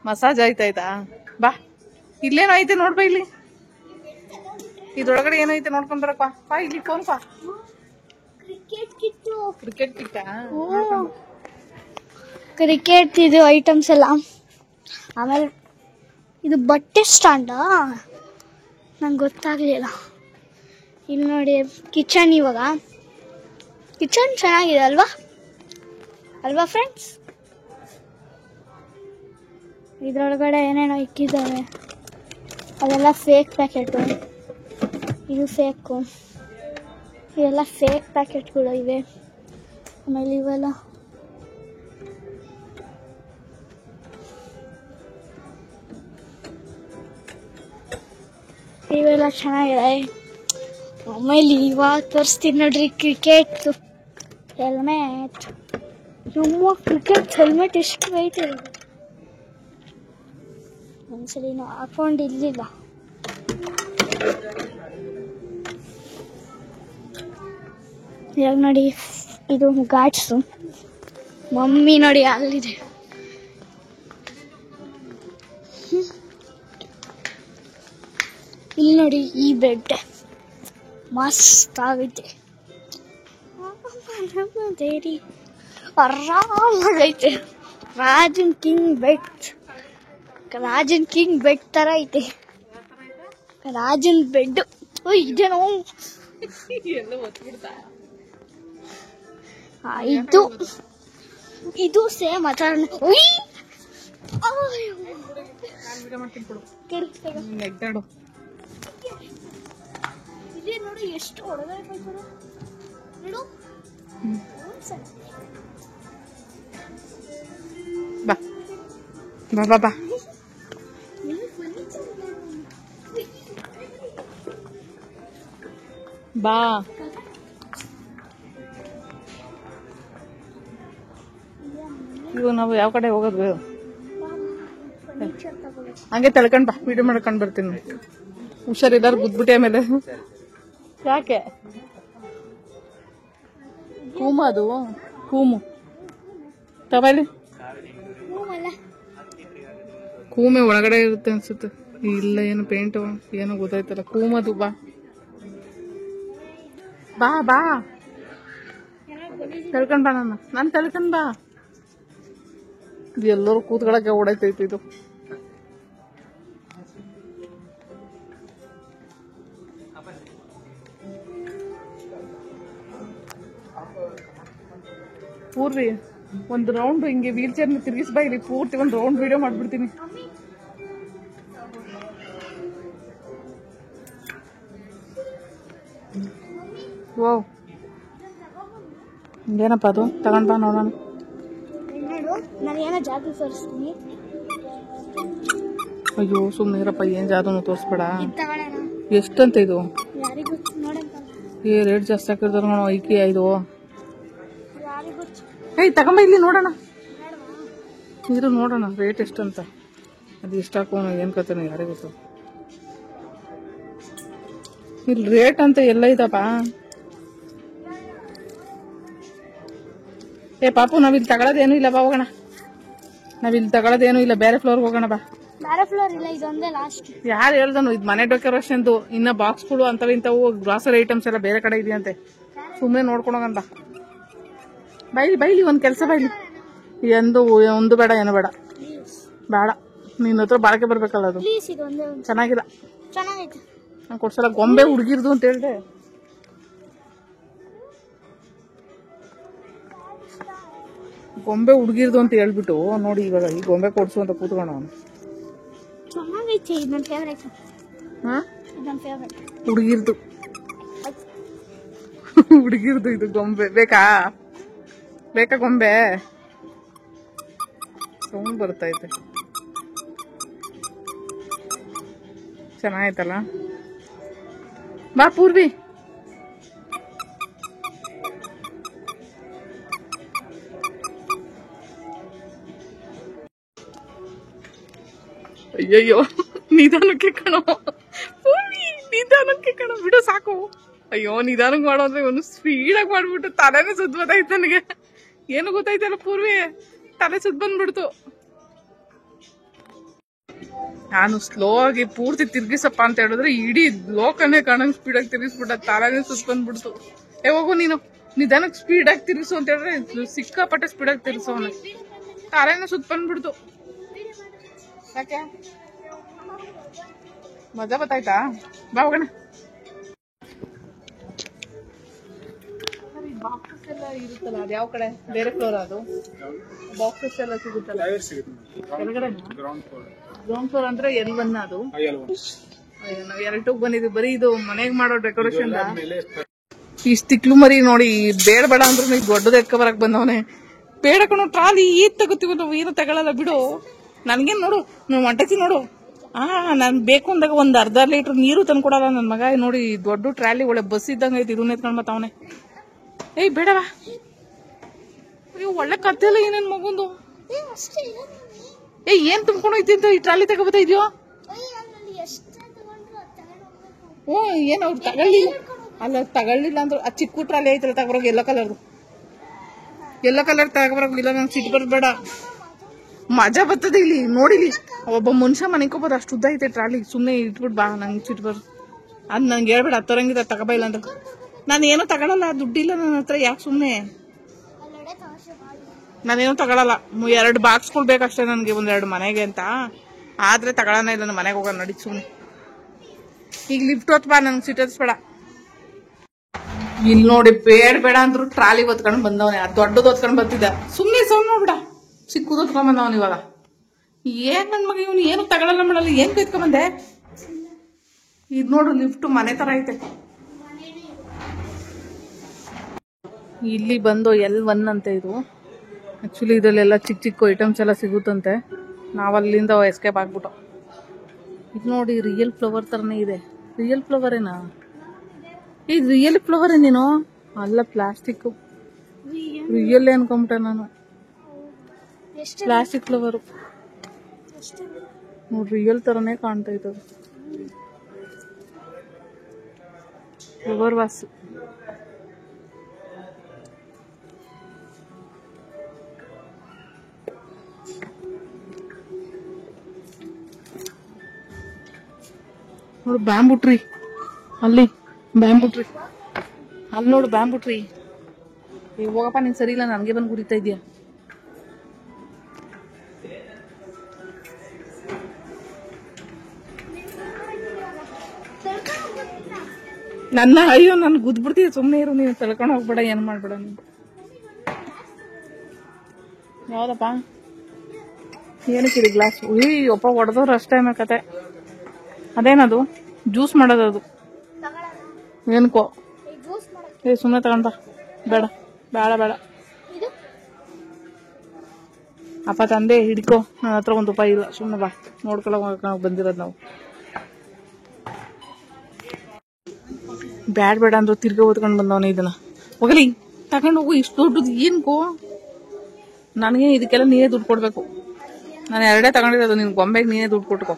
S3: ಮಸಾಜ್ ಆಯ್ತಾಯ್ತಾ? ಬಾ, ಇಲ್ಲೇನೋ ಐತೆ ನೋಡ್ಬಾ. ಇಲ್ಲಿ ಇದ್ರೊಳಗಡೆ ಏನೈತೆ ನೋಡ್ಕೊಂಡ್ ಬರಪ್ಪ. ಬಾ ಇಲ್ಲಿ, ಫೋನ್ ಪಾ. ಕ್ರಿಕೆಟ್ ಕಿಟ್ಟ?
S1: ಕ್ರಿಕೆಟ್ ಇದು ಐಟಮ್ಸ್ ಎಲ್ಲ. ಆಮೇಲೆ ಇದು ಬಟ್ಟೆ ಸ್ಟ್ಯಾಂಡಾ? ನಂಗೆ ಗೊತ್ತಾಗ್ಲಿಲ್ಲ. ಇಲ್ಲಿ ನೋಡಿ ಕಿಚನ್. ಇವಾಗ ಕಿಚನ್ ಚೆನ್ನಾಗಿದೆ ಅಲ್ವಾ ಅಲ್ವಾ ಫ್ರೆಂಡ್ಸ್? ಇದ್ರೊಳಗಡೆ ಏನೇನೋ ಇಕ್ಕಿದ್ದಾರೆ. ಅದೆಲ್ಲ ಫೇಕ್ ಪ್ಯಾಕೆಟು. ಇದು ಫೇಕು. ಇವೆಲ್ಲ ಫೇಕ್ ಪ್ಯಾಕೆಟ್ಗಳು ಇವೆ. ಆಮೇಲೆ ಇವೆಲ್ಲ ಚೆನ್ನಾಗಿದೆ. ಆಮೇಲೆ ಇವಾಗ ತೋರಿಸ್ತೀನಿ ನೋಡ್ರಿ, ಕ್ರಿಕೆಟ್ ಹೆಲ್ಮೆಟ್. ನಮ್ಮ ಕ್ರಿಕೆಟ್ ಹೆಲ್ಮೆಟ್ ಎಷ್ಟು ಐತೆ. ಒಂದ್ಸಲಿ ನಾವು ಹಾಕೊಂಡಿರ್ಲಿಲ್ಲ. ಇವಾಗ ನೋಡಿ, ಇದು ಗಾಡ್ಸು. ಮಮ್ಮಿ ನೋಡಿ ಅಲ್ಲಿದೆ. ಇಲ್ಲಿ ನೋಡಿ, ಈ ಬೆಡ್ ಮಸ್ತ್ ಆಗೈತೆ. ಆರಾಮಾಗೈತೆ. ರಾಜನ್ ಕಿಂಗ್ ಬೆಡ್ ತರ ಐತೆ. ರಾಜನ್ ಬೆಡ್. ಇದೇನೋ
S3: ಎಲ್ಲ ಒತ್ಬಿಡ್ತಾ
S1: ಇದು ಇದು ಸೇಮ್ ಆಚರಣೆ
S3: ನಾನು ವಿಡಿಯೋ ಮಾಡ್ತೀನಿ ಕೊಡು ನೆಗ್ದಾಡು
S1: ಇದೇ ನೋಡಿ ಎಷ್ಟು ಹೊಡೆದ ನೋಡು
S3: ಬಾ ಬಾ ಬಾ ಬಾ ಬಾ ಇವಾಗ ನಾವು ಯಾವ ಕಡೆ ಹೋಗೋದು ಹಂಗೆ ತಳ್ಕೊಂಡ್ ಬಾ ವಿಡಿಯೋ ಮಾಡ್ಕೊಂಡ್ ಬರ್ತೀನಿ ಹುಷಾರಿಲ್ಲಾರು ಗುದ್ಬಿಟ್ಟೆ ಆಮೇಲೆ ಯಾಕೆ ಕೂಮು ಅದು ಕೂಮು ತಗೊಳ್ಳಿ ಕೂಮೆ ಒಳಗಡೆ ಇರುತ್ತೆ ಅನ್ಸುತ್ತೆ ಇಲ್ಲ ಏನು ಪೇಂಟ್ ಏನೋ ಗೊತ್ತಾಯ್ತಲ್ಲ ಕೂಮದು ಬಾ ಬಾ ಬಾ ತಳ್ಕೊಂಡ್ ಬಾ ನಾನು ತಳ್ಕೊಂಡ್ ಬಾ ಇದು ಎಲ್ಲರೂ ಕೂತ್ಕೊಳಕ್ಕೆ ಓಡಾಯ್ತೈತಿ ಇದು ಪೂರ್ವಿ ಒಂದು ರೌಂಡ್ ಹಿಂಗೆ ವೀಲ್ ಚೇರ್ನ ತಿರುಗಿಸ್ಬಾ ಇಲ್ಲಿ ಪೂರ್ತಿ ಒಂದು ರೌಂಡ್ ವಿಡಿಯೋ ಮಾಡ್ಬಿಡ್ತೀನಿ ಓ ಏನಪ್ಪ ಅದು ತಗೊಂಡ್ ಬಾ ನೋಡೋಣ
S1: ನಾನು ಏನೋ ಜಾತಿ ತೋರಿಸ್ತೀನಿ
S3: ಅಯ್ಯೋ ಸುಮ್ಮನೆ ಇರಪ್ಪ ಏನ್ ಜಾದೂನು ತೋರಿಸ್ಬೇಡ
S1: ತಗೊಳ್ಳೋಣ
S3: ಎಷ್ಟಂತ ಇದು
S1: ಯಾರಿಗೂ ನೋಡಂತ
S3: ರೇಟ್ ಜಾಸ್ತಿ ಹಾಕಿರ್ತಾರ ನೋಡೋ ಐಕಿ ಇದು
S1: ಯಾರಿಗೂ
S3: ಏಯ್ ತಗೊಂಬ ಇಲ್ಲಿ ನೋಡೋಣ ಇರು ನೋಡೋಣ ರೇಟ್ ಎಷ್ಟಂತ ಅದು ಎಷ್ಟು ಹಾಕೋಣ ಏನ್ ಕತಾನೆ ಯಾರಿಗೆ ಗೊತ್ತು ಇಲ್ಲಿ ರೇಟ್ ಅಂತ ಎಲ್ಲ ಇದಪ್ಪ ಏ ಪಾಪು ನಾವಿಲ್ಲಿ ತಗೊಳ್ಳೋದೇನು ಇಲ್ಲ ಬಾ ಹೋಗೋಣ ನಾವಿಲ್ಲಿ ತಗೊಳ್ಳೋದೇನು ಇಲ್ಲ ಬೇರೆ ಫ್ಲೋರ್ ಹೋಗೋಣ ಬಾ
S1: ಬೇರೆ ಫ್ಲೋರ್ ಇಲ್ಲ ಇದೊಂದೇ ಲಾಸ್ಟ್
S3: ಯಾರು ಹೇಳ್ದನು ಇದು ಮನೆ ಡೆಕೋರೇಷನ್ದು ಇನ್ನ ಬಾಕ್ಸ್ಗಳು ಅಂತವ ಇಂಥವು ಗ್ರಾಸರಿ ಐಟಮ್ಸ್ ಎಲ್ಲ ಬೇರೆ ಕಡೆ ಇದೆಯಂತೆ ಸುಮ್ಮನೆ ನೋಡ್ಕೊಂಡೋಗಂತ ಬೈಲಿ ಒಂದ್ ಕೆಲಸ ಬೈಲಿ ಒಂದು ಬೇಡ ಏನು ಬೇಡ ಬೇಡ ನಿನ್ನ ಹತ್ರ ಬಾಳಕೆ ಬರ್ಬೇಕಲ್ಲ ಅದು
S1: ಪ್ಲೀಸ್ ಇದೊಂದೇ
S3: ಚೆನ್ನಾಗಿಲ್ಲ
S1: ಚೆನ್ನಾಗೈತೆ
S3: ನಾನು ಕೊಡ್ಸಲ್ಲ ಗೊಂಬೆ ಹುಡುಗಿರ್ದು ಅಂತ ಹೇಳ್ದೆ ಗೊಂಬೆ ಹುಡುಗಿರ್ದು ಅಂತ ಹೇಳ್ಬಿಟ್ಟು ನೋಡಿ ಇವಾಗ ಈ ಗೊಂಬೆ ಕೊಡ್ಸು ಅಂತ ಕೂತ್ಕೊಂಡು ಅವನು
S1: ಚೆನ್ನಾಗೈತೆ ಇದು ನನ್ನ ಫೇವ್ರೇಟ್
S3: ಹಾ
S1: ಇದು ನನ್ನ ಫೇವ್ರೇಟ್
S3: ಹುಡುಗಿರ್ದು ಇದು ಗೊಂಬೆ ಬೇಕಾ ಗೊಂಬೆ ಸೌಂಡ್ ಬರ್ತೈತೆ ಚೆನ್ನಾಗೈತಲ್ಲ ಬಾ ಪೂರ್ವಿ ಅಯ್ಯಯ್ಯೋ ನಿಧಾನಕ್ಕೆ ಕಣೋ ಪೂರ್ವಿ ನಿಧಾನಕ್ಕೆ ಕಣೋ ಬಿಡು ಸಾಕು ಅಯ್ಯೋ ನಿಧಾನಕ್ಕೆ ಮಾಡೋದ್ರೆ ಒಂದು ಸ್ಪೀಡಾಗಿ ಮಾಡ್ಬಿಟ್ಟು ತಲೆನೇ ಸುತ್ತ ಬತ್ತಾಯ್ತು ನನಗೆ ಏನು ಗೊತ್ತಾಯ್ತಲ್ಲ ಪೂರ್ವಿ ತಲೆ ಸುತ್ತ ಬಂದ್ಬಿಡ್ತು ನಾನು ಸ್ಲೋ ಆಗಿ ಪೂರ್ತಿ ತಿರ್ಗಿಸಪ್ಪ ಅಂತ ಹೇಳಿದ್ರೆ ಇಡೀ ಲೋಕನೇ ಕಾಣಂಗ್ ಸ್ಪೀಡಾಗಿ ತಿರ್ಗಿಸ್ಬಿಟ್ಟ ತಲೆನೇ ಸುತ್ತ ಬಂದ್ಬಿಡ್ತು ಹೋಗು ನೀನು ನಿಧಾನಕ್ಕೆ ಸ್ಪೀಡಾಗಿ ತಿರ್ಗಿಸು ಅಂತ ಹೇಳಿದ್ರೆ ಸಿಕ್ಕಾಪಟ್ಟೆ ಸ್ಪೀಡಾಗಿ ತಿರ್ಗಿಸೋನ ತಲೆನೇ ಸುತ್ತ ಬಂದ್ಬಿಡ್ತು ಯಾಕೆ ಮಜಾ ಬತ್ತಾಯ್ತಾ ಬಾ ಹೋಗೋಣ ಬಾಕ್ಸಸ್ ಎಲ್ಲ ಇರುತ್ತಲ್ಲ ಅದು ಯಾವ ಕಡೆ ಬೇರೆ ಫ್ಲೋರ್ ಅದು ಬಾಕ್ಸಸ್ ಎಲ್ಲ ಸಿಗುತ್ತಲ್ಲ ಕೆಳಗಡೆ ಗ್ರೌಂಡ್ ಫ್ಲೋರ್ ಅಂದ್ರೆ L1 ಅದು ನಾವು ಎರಡಕ್ಕೆ ಬಂದಿದ್ವಿ ಬರೀ ಇದು ಮನೆಗೆ ಮಾಡೋ ಡೆಕೋರೇಷನ್ ಇಷ್ಟು ತಿಕ್ಲು ಮರಿ ನೋಡಿ ಬೇಡ ಅಂದ್ರೆ ನೀವು ದೊಡ್ಡದ ಎತ್ಕೊ ಬರಕ್ ಬಂದವನೇ ಬೇಡ ಕಣೋ ಟ್ರಾಲಿ ಈದ್ ತಗೋತೀವಿ ನಾವು ಏನು ತಗೊಳಲ್ಲ ಬಿಡು ನನ್ಗೇನ್ ನೋಡು ನೀವು ಹೊಂಟತಿ ನೋಡು ನಾನ್ ಬೇಕು ಅಂದಾಗ ಒಂದ್ ಅರ್ಧ ಲೀಟರ್ ನೀರು ತಂದ್ಕೊಡಲ್ಲ ನನ್ ಮಗ ನೋಡಿ ದೊಡ್ಡ ಟ್ರಾಲಿ ಒಳ್ಳೆ ಬಸ್ ಇದ್ದಂಗ ಐತಿ ಇದನ್ನ ಎತ್ಕೊಂಡ್ ಮತ್ತವನೆ ಏಯ್ ಬೇಡವಾ ನೀವು ಒಳ್ಳೆ ಕತ್ತೆ ಇಲ್ಲ ಏನೇನ್ ಮಗುಂದು ಏನ್ ತುಂಬ್ಕೊಂಡು ಹೋಯ್ತಿ ಅಂತ ಈ ಟ್ರಾಲಿ ತಗೋಬತ್ತಾ ಇದೆಯೋ ಏನ್ ಅವ್ರು ತಗೊಳ್ಳಿಲ್ಲ ಅಲ್ಲ ತಗೊಳ್ಳಿಲ್ಲ ಅಂದ್ರೆ ಆ ಚಿಕ್ಕ ಟ್ರಾಲಿ ಐತಲ್ಲ ತಗೊಬರೋಗ ಎಲ್ಲೋ ಕಲರ್ ತಗೊಬರೋಗ ಇಲ್ಲ ನಂಗೆ ಸಿಟ್ಟು ಬರ್ಬೇಡ ಮಜಾ ಬರ್ತದೆ ಇಲ್ಲಿ ನೋಡಿಲಿ ಒಬ್ಬ ಮನುಷ್ಯ ಮನೆಕೋಬೋದು ಅಷ್ಟು ಉದ್ದ ಐತೆ ಟ್ರಾಲಿ ಸುಮ್ಮನೆ ಇಟ್ಬಿಟ್ಟು ಬಾ ನಂಗೆ ಸಿಟ್ಟು ಬರ್ ಅದ್ ನಂಗೆ ಹೇಳ್ಬೇಡ ತರಂಗಿದ ತಗೋಬ ಇಲ್ಲ ಅಂತ ನಾನು ಏನೋ ತಗೊಳಲ್ಲ ದುಡ್ಡಿಲ್ಲ ನನ್ನ ಹತ್ರ ಯಾಕೆ ಸುಮ್ಮನೆ ನಾನೇನು ತಗೊಳಲ್ಲ 2 ಬಾಕ್ಸ್ಗಳು ಬೇಕಷ್ಟೇ ನನಗೆ 1-2 ಮನೆಗೆ ಅಂತ ಆದ್ರೆ ತಗೊಳನ ಇಲ್ಲ ನನ್ನ ಮನೆಗೆ ಹೋಗೋಣ ನಡಿ ಸುಮ್ಮನೆ ಈಗ ಲಿಫ್ಟ್ ಹೊತ್ತು ಬಾ ನಂಗೆ ಸಿಟ್ಟು ಹತ್ಸ್ಬೇಡ ಇಲ್ಲಿ ನೋಡಿ ಬೇಡ ಅಂದ್ರು ಟ್ರಾಲಿ ಹೊತ್ಕೊಂಡ್ ಬಂದವನೆ, ದೊಡ್ಡದು ಹೊತ್ಕೊಂಡ್ ಬರ್ತಿದ್ದ. ಸುಮ್ನೆ ಸೌಂಡ್ ನೋಡ್ಬಿಡ, ಚಿಕ್ಕದು ಹೊತ್ಕೊಂಡ್ ಬಂದವನ್ ಇವಾಗ. ಏನ್ ನನ್ ಮಗ ಇವನು ಏನು ತಗೊಳಲ್ಲ ಮಾಡಲ್ಲ, ಏನ್ ಕೈತ್ಕೊಂಡ್ ಬಂದೆ? ಇದ್ ನೋಡು ಲಿಫ್ಟ್ ಮನೆ ತರ ಐತೆ. ಇಲ್ಲಿ ಬಂದು L1 ಅಂತೆ ಇದು. ಆಕ್ಚುಲಿ ಇದರಲ್ಲೆಲ್ಲ ಚಿಕ್ಕ ಚಿಕ್ಕ ಐಟಮ್ಸ್ ಎಲ್ಲ ಸಿಗುತ್ತಂತೆ. ನಾವ್ ಅಲ್ಲಿಂದ ಎಸ್ಕೇಪ್ ಆಗ್ಬಿಟ್ಟು. ಇದು ನೋಡಿ ರಿಯಲ್ ಫ್ಲವರ್ ತರನೇ ಇದೆ. ರಿಯಲ್ ಫ್ಲವರ್ ಏನಾ? ಇದು ರಿಯಲ್ ಫ್ಲವರ್ ಏನೇನೋ ಅಲ್ಲ, ಪ್ಲಾಸ್ಟಿಕ್. ರಿಯಲ್ ಅನ್ಕೊಂಬಿಟ್ಟೆ ನಾನು, ಪ್ಲಾಸ್ಟಿಕ್ ಫ್ಲವರ್. ನೋಡಿ ರಿಯಲ್ ತರನೇ ಕಾಣ್ತಾ ಇದ್ದದು. Flower vase. ನೋಡು ಬ್ಯಾಂಬೂ ಟ್ರೀ, ಅಲ್ಲಿ ಬ್ಯಾಂಬೂ ಟ್ರೀ, ಅಲ್ಲಿ ನೋಡು ಬ್ಯಾಂಬೂ ಟ್ರೀ. ಹೋಗಪ್ಪ ನೀನ್ ಸರಿ ಇಲ್ಲ, ನನಗೆ ಬಂದು ಗುರಿತಾ ಇದೀಯ. ನನ್ನ ಅಯ್ಯೋ ನನ್ ಗುದ್ಬಿಡ್ತೀಯ, ಸುಮ್ಮನೆ ಇರು ನೀನು, ತಳ್ಕೊಂಡು ಹೋಗ್ಬೇಡ, ಏನ್ ಮಾಡ್ಬೇಡ ನೀನು. ಯಾವ್ದಪ್ಪ ಏನಕ್ಕಿದೆ ಗ್ಲಾಸ್? ಒಪ್ಪ ಹೊಡೆದವ್ರು ಅಷ್ಟೇ ಕತೆ. ಅದೇನದು? ಜ್ಯೂಸ್ ಮಾಡೋದು ಅದು. ಏನ್ಕೋ ಸುಮ್ಮನೆ ತಗೊಂಡ, ಬೇಡ ಬೇಡ ಬೇಡ ಅಪ್ಪ ತಂದೆ ಹಿಡ್ಕೋ. ನನ್ನ ಹತ್ರ ₹1 ಇಲ್ಲ, ಸುಮ್ಮನೆ ಬಾ, ನೋಡ್ಕೊಳಕ್ ಬಂದಿರೋದು ನಾವು. ಬೇಡ ಅಂದ್ರು ತಿರ್ಗಿ ಓದ್ಕೊಂಡು ಬಂದವನೇ ಇದನ್ನ. ಹೋಗಲಿ ತಗೊಂಡು ಹೋಗು, ಇಷ್ಟು ದೊಡ್ಡದು ಏನ್ಕೋ? ನನಗೆ ಇದಕ್ಕೆಲ್ಲ ನೀನೇ ದುಡ್ಡು ಕೊಡ್ಬೇಕು. ನಾನು 2 ತಗೊಂಡಿರೋದು, ನಿನ್ ಗೊಂಬೆಗೆ ನೀನೇ ದುಡ್ಡು ಕೊಟ್ಕೋ.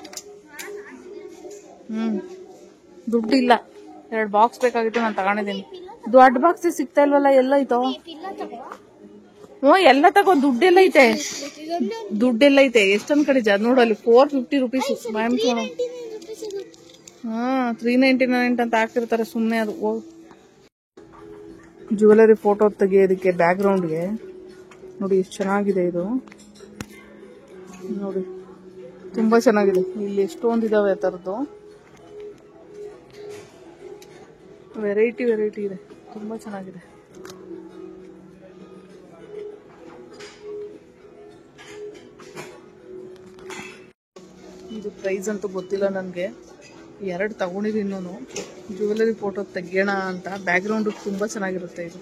S3: ದುಡ್ಡು ಇಲ್ಲ, 2 ಬಾಕ್ಸ್ ಬೇಕಾಗಿತ್ತು, ನಾನು ತಗೊಂಡಿದ್ದೀನಿ. ದೊಡ್ಡ ಬಾಕ್ಸ್ ಸಿಗ್ತಾ ಇಲ್ವಲ್ಲ, ಎಲ್ಲೈತೋ? ಎಲ್ಲ ತಗೋ, ದುಡ್ಡೆಲ್ಲ ಐತೆ, ದುಡ್ಡೆಲ್ಲ ಐತೆ. ಎಷ್ಟೊಂದ್ ಕಡೆ ಅದ್ ನೋಡು, ಅಲ್ಲಿ ₹450 ಮ್ಯಾಮ್. $399 ಅಂತ ಹಾಕಿರ್ತಾರೆ ಸುಮ್ನೆ. ಅದು ಜ್ಯುವೆಲರಿ ಫೋಟೋ ತೆಗಿಯೋದಕ್ಕೆ ಬ್ಯಾಕ್ ಗ್ರೌಂಡ್ಗೆ ನೋಡಿ ಎಷ್ಟು ಚೆನ್ನಾಗಿದೆ ಇದು. ನೋಡಿ ತುಂಬಾ ಚೆನ್ನಾಗಿದೆ. ಇಲ್ಲಿ ಎಷ್ಟೊಂದು ಇದಾವೆ ಆ ತರದ್ದು, ವೆರೈಟಿ ಇದೆ, ತುಂಬಾ ಚೆನ್ನಾಗಿದೆ. ಇದು ಪ್ರೈಸ್ ಅಂತೂ ಗೊತ್ತಿಲ್ಲ ನನಗೆ. 2 ತಗೊಂಡಿದ್ದೀನಿ ಇನ್ನೂ. ಜ್ಯುವೆಲರಿ ಫೋಟೋ ತೆಗಿಯೋಣ ಅಂತ. ಬ್ಯಾಕ್ ಗ್ರೌಂಡ್ ತುಂಬಾ ಚೆನ್ನಾಗಿರುತ್ತೆ ಇದು.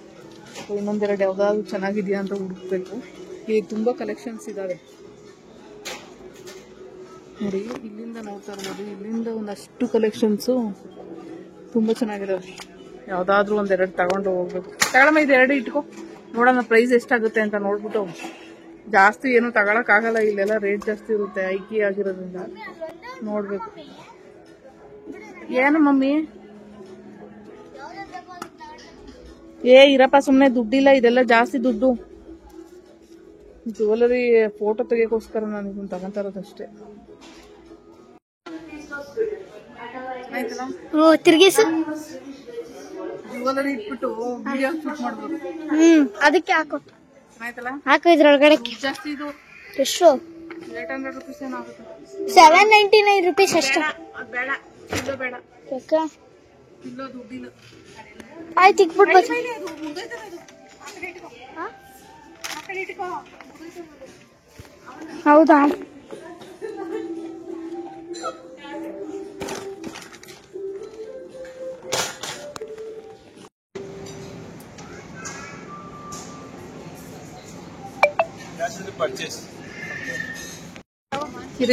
S3: ಇನ್ನೊಂದೆರಡು ಯಾವ್ದಾದ್ರು ಚೆನ್ನಾಗಿದೆಯಾ ಅಂತ ಹುಡುಕ್ಬೇಕು. ಇಲ್ಲಿ ತುಂಬಾ ಕಲೆಕ್ಷನ್ಸ್ ಇದಾವೆ ನೋಡಿ. ಇಲ್ಲಿಂದ ನೋಡ್ತಾ ಇರ್ಬೋದು, ಇಲ್ಲಿಂದ ಒಂದಷ್ಟು ಕಲೆಕ್ಷನ್ಸು ತುಂಬಾ ಚೆನ್ನಾಗಿದಾವೆ. ಯಾವ್ದಾದ್ರು 1-2 ತಗೊಂಡು ಹೋಗ್ಬೇಕು. ತಗೊಳಮ್ಮ, ಇದು 2 ಇಟ್ಕೋ, ನೋಡೋಣ ಪ್ರೈಸ್ ಎಷ್ಟಾಗುತ್ತೆ ಅಂತ ನೋಡ್ಬಿಟ್ಟು. ಜಾಸ್ತಿ ಏನು ತಗೊಳಕ್ ಆಗಲ್ಲ, ಇಲ್ಲೆಲ್ಲ ರೇಟ್ ಜಾಸ್ತಿ ಇರುತ್ತೆ, ಐಕಿ ಆಗಿರೋದ್ರಿಂದ ನೋಡ್ಬೇಕು. ಏನು ಮಮ್ಮಿ? ಇರಪ್ಪ ಸುಮ್ನೆ, ದುಡ್ಡಿಲ್ಲ, ಇದೆಲ್ಲ ಜಾಸ್ತಿ ದುಡ್ಡು. ಜ್ಯುವೆಲರಿ ಫೋಟೋ ತೆಗಿಯೋಕೋಸ್ಕರ ನಾನು ಇದನ್ನ ತಗೊಂತ ಇರೋದಷ್ಟೇ.
S1: ತಿರ್ಗಿಸು.
S3: ಜ್ಯುವೆಲರಿ ಇಟ್ಬಿಟ್ಟು ವಿಡಿಯೋ ಶೂಟ್ ಮಾಡ್ಬೋದು.
S1: ಅದಕ್ಕೆ ಹಾಕು,
S3: ಆಯ್ತಲ್ಲ?
S1: ಹಾಕು ಇದ್ರೊಳಗಡೆ.
S3: ಜಾಸ್ತಿ ಇದು
S1: ಎಷ್ಟು?
S3: ₹800 ಏನಾಗುತ್ತೆ.
S1: ₹799 ಅಷ್ಟೇ.
S3: ಅದು ಬೇಡ, ಕಿಲೋ ಬೇಡ, ಕಿಲೋ ದುಡ್ಡಿಲ್ಲ.
S1: ಆಯ್ತು, ಇಕ್ಬಿಟ್ಟು ಹೌದಾ?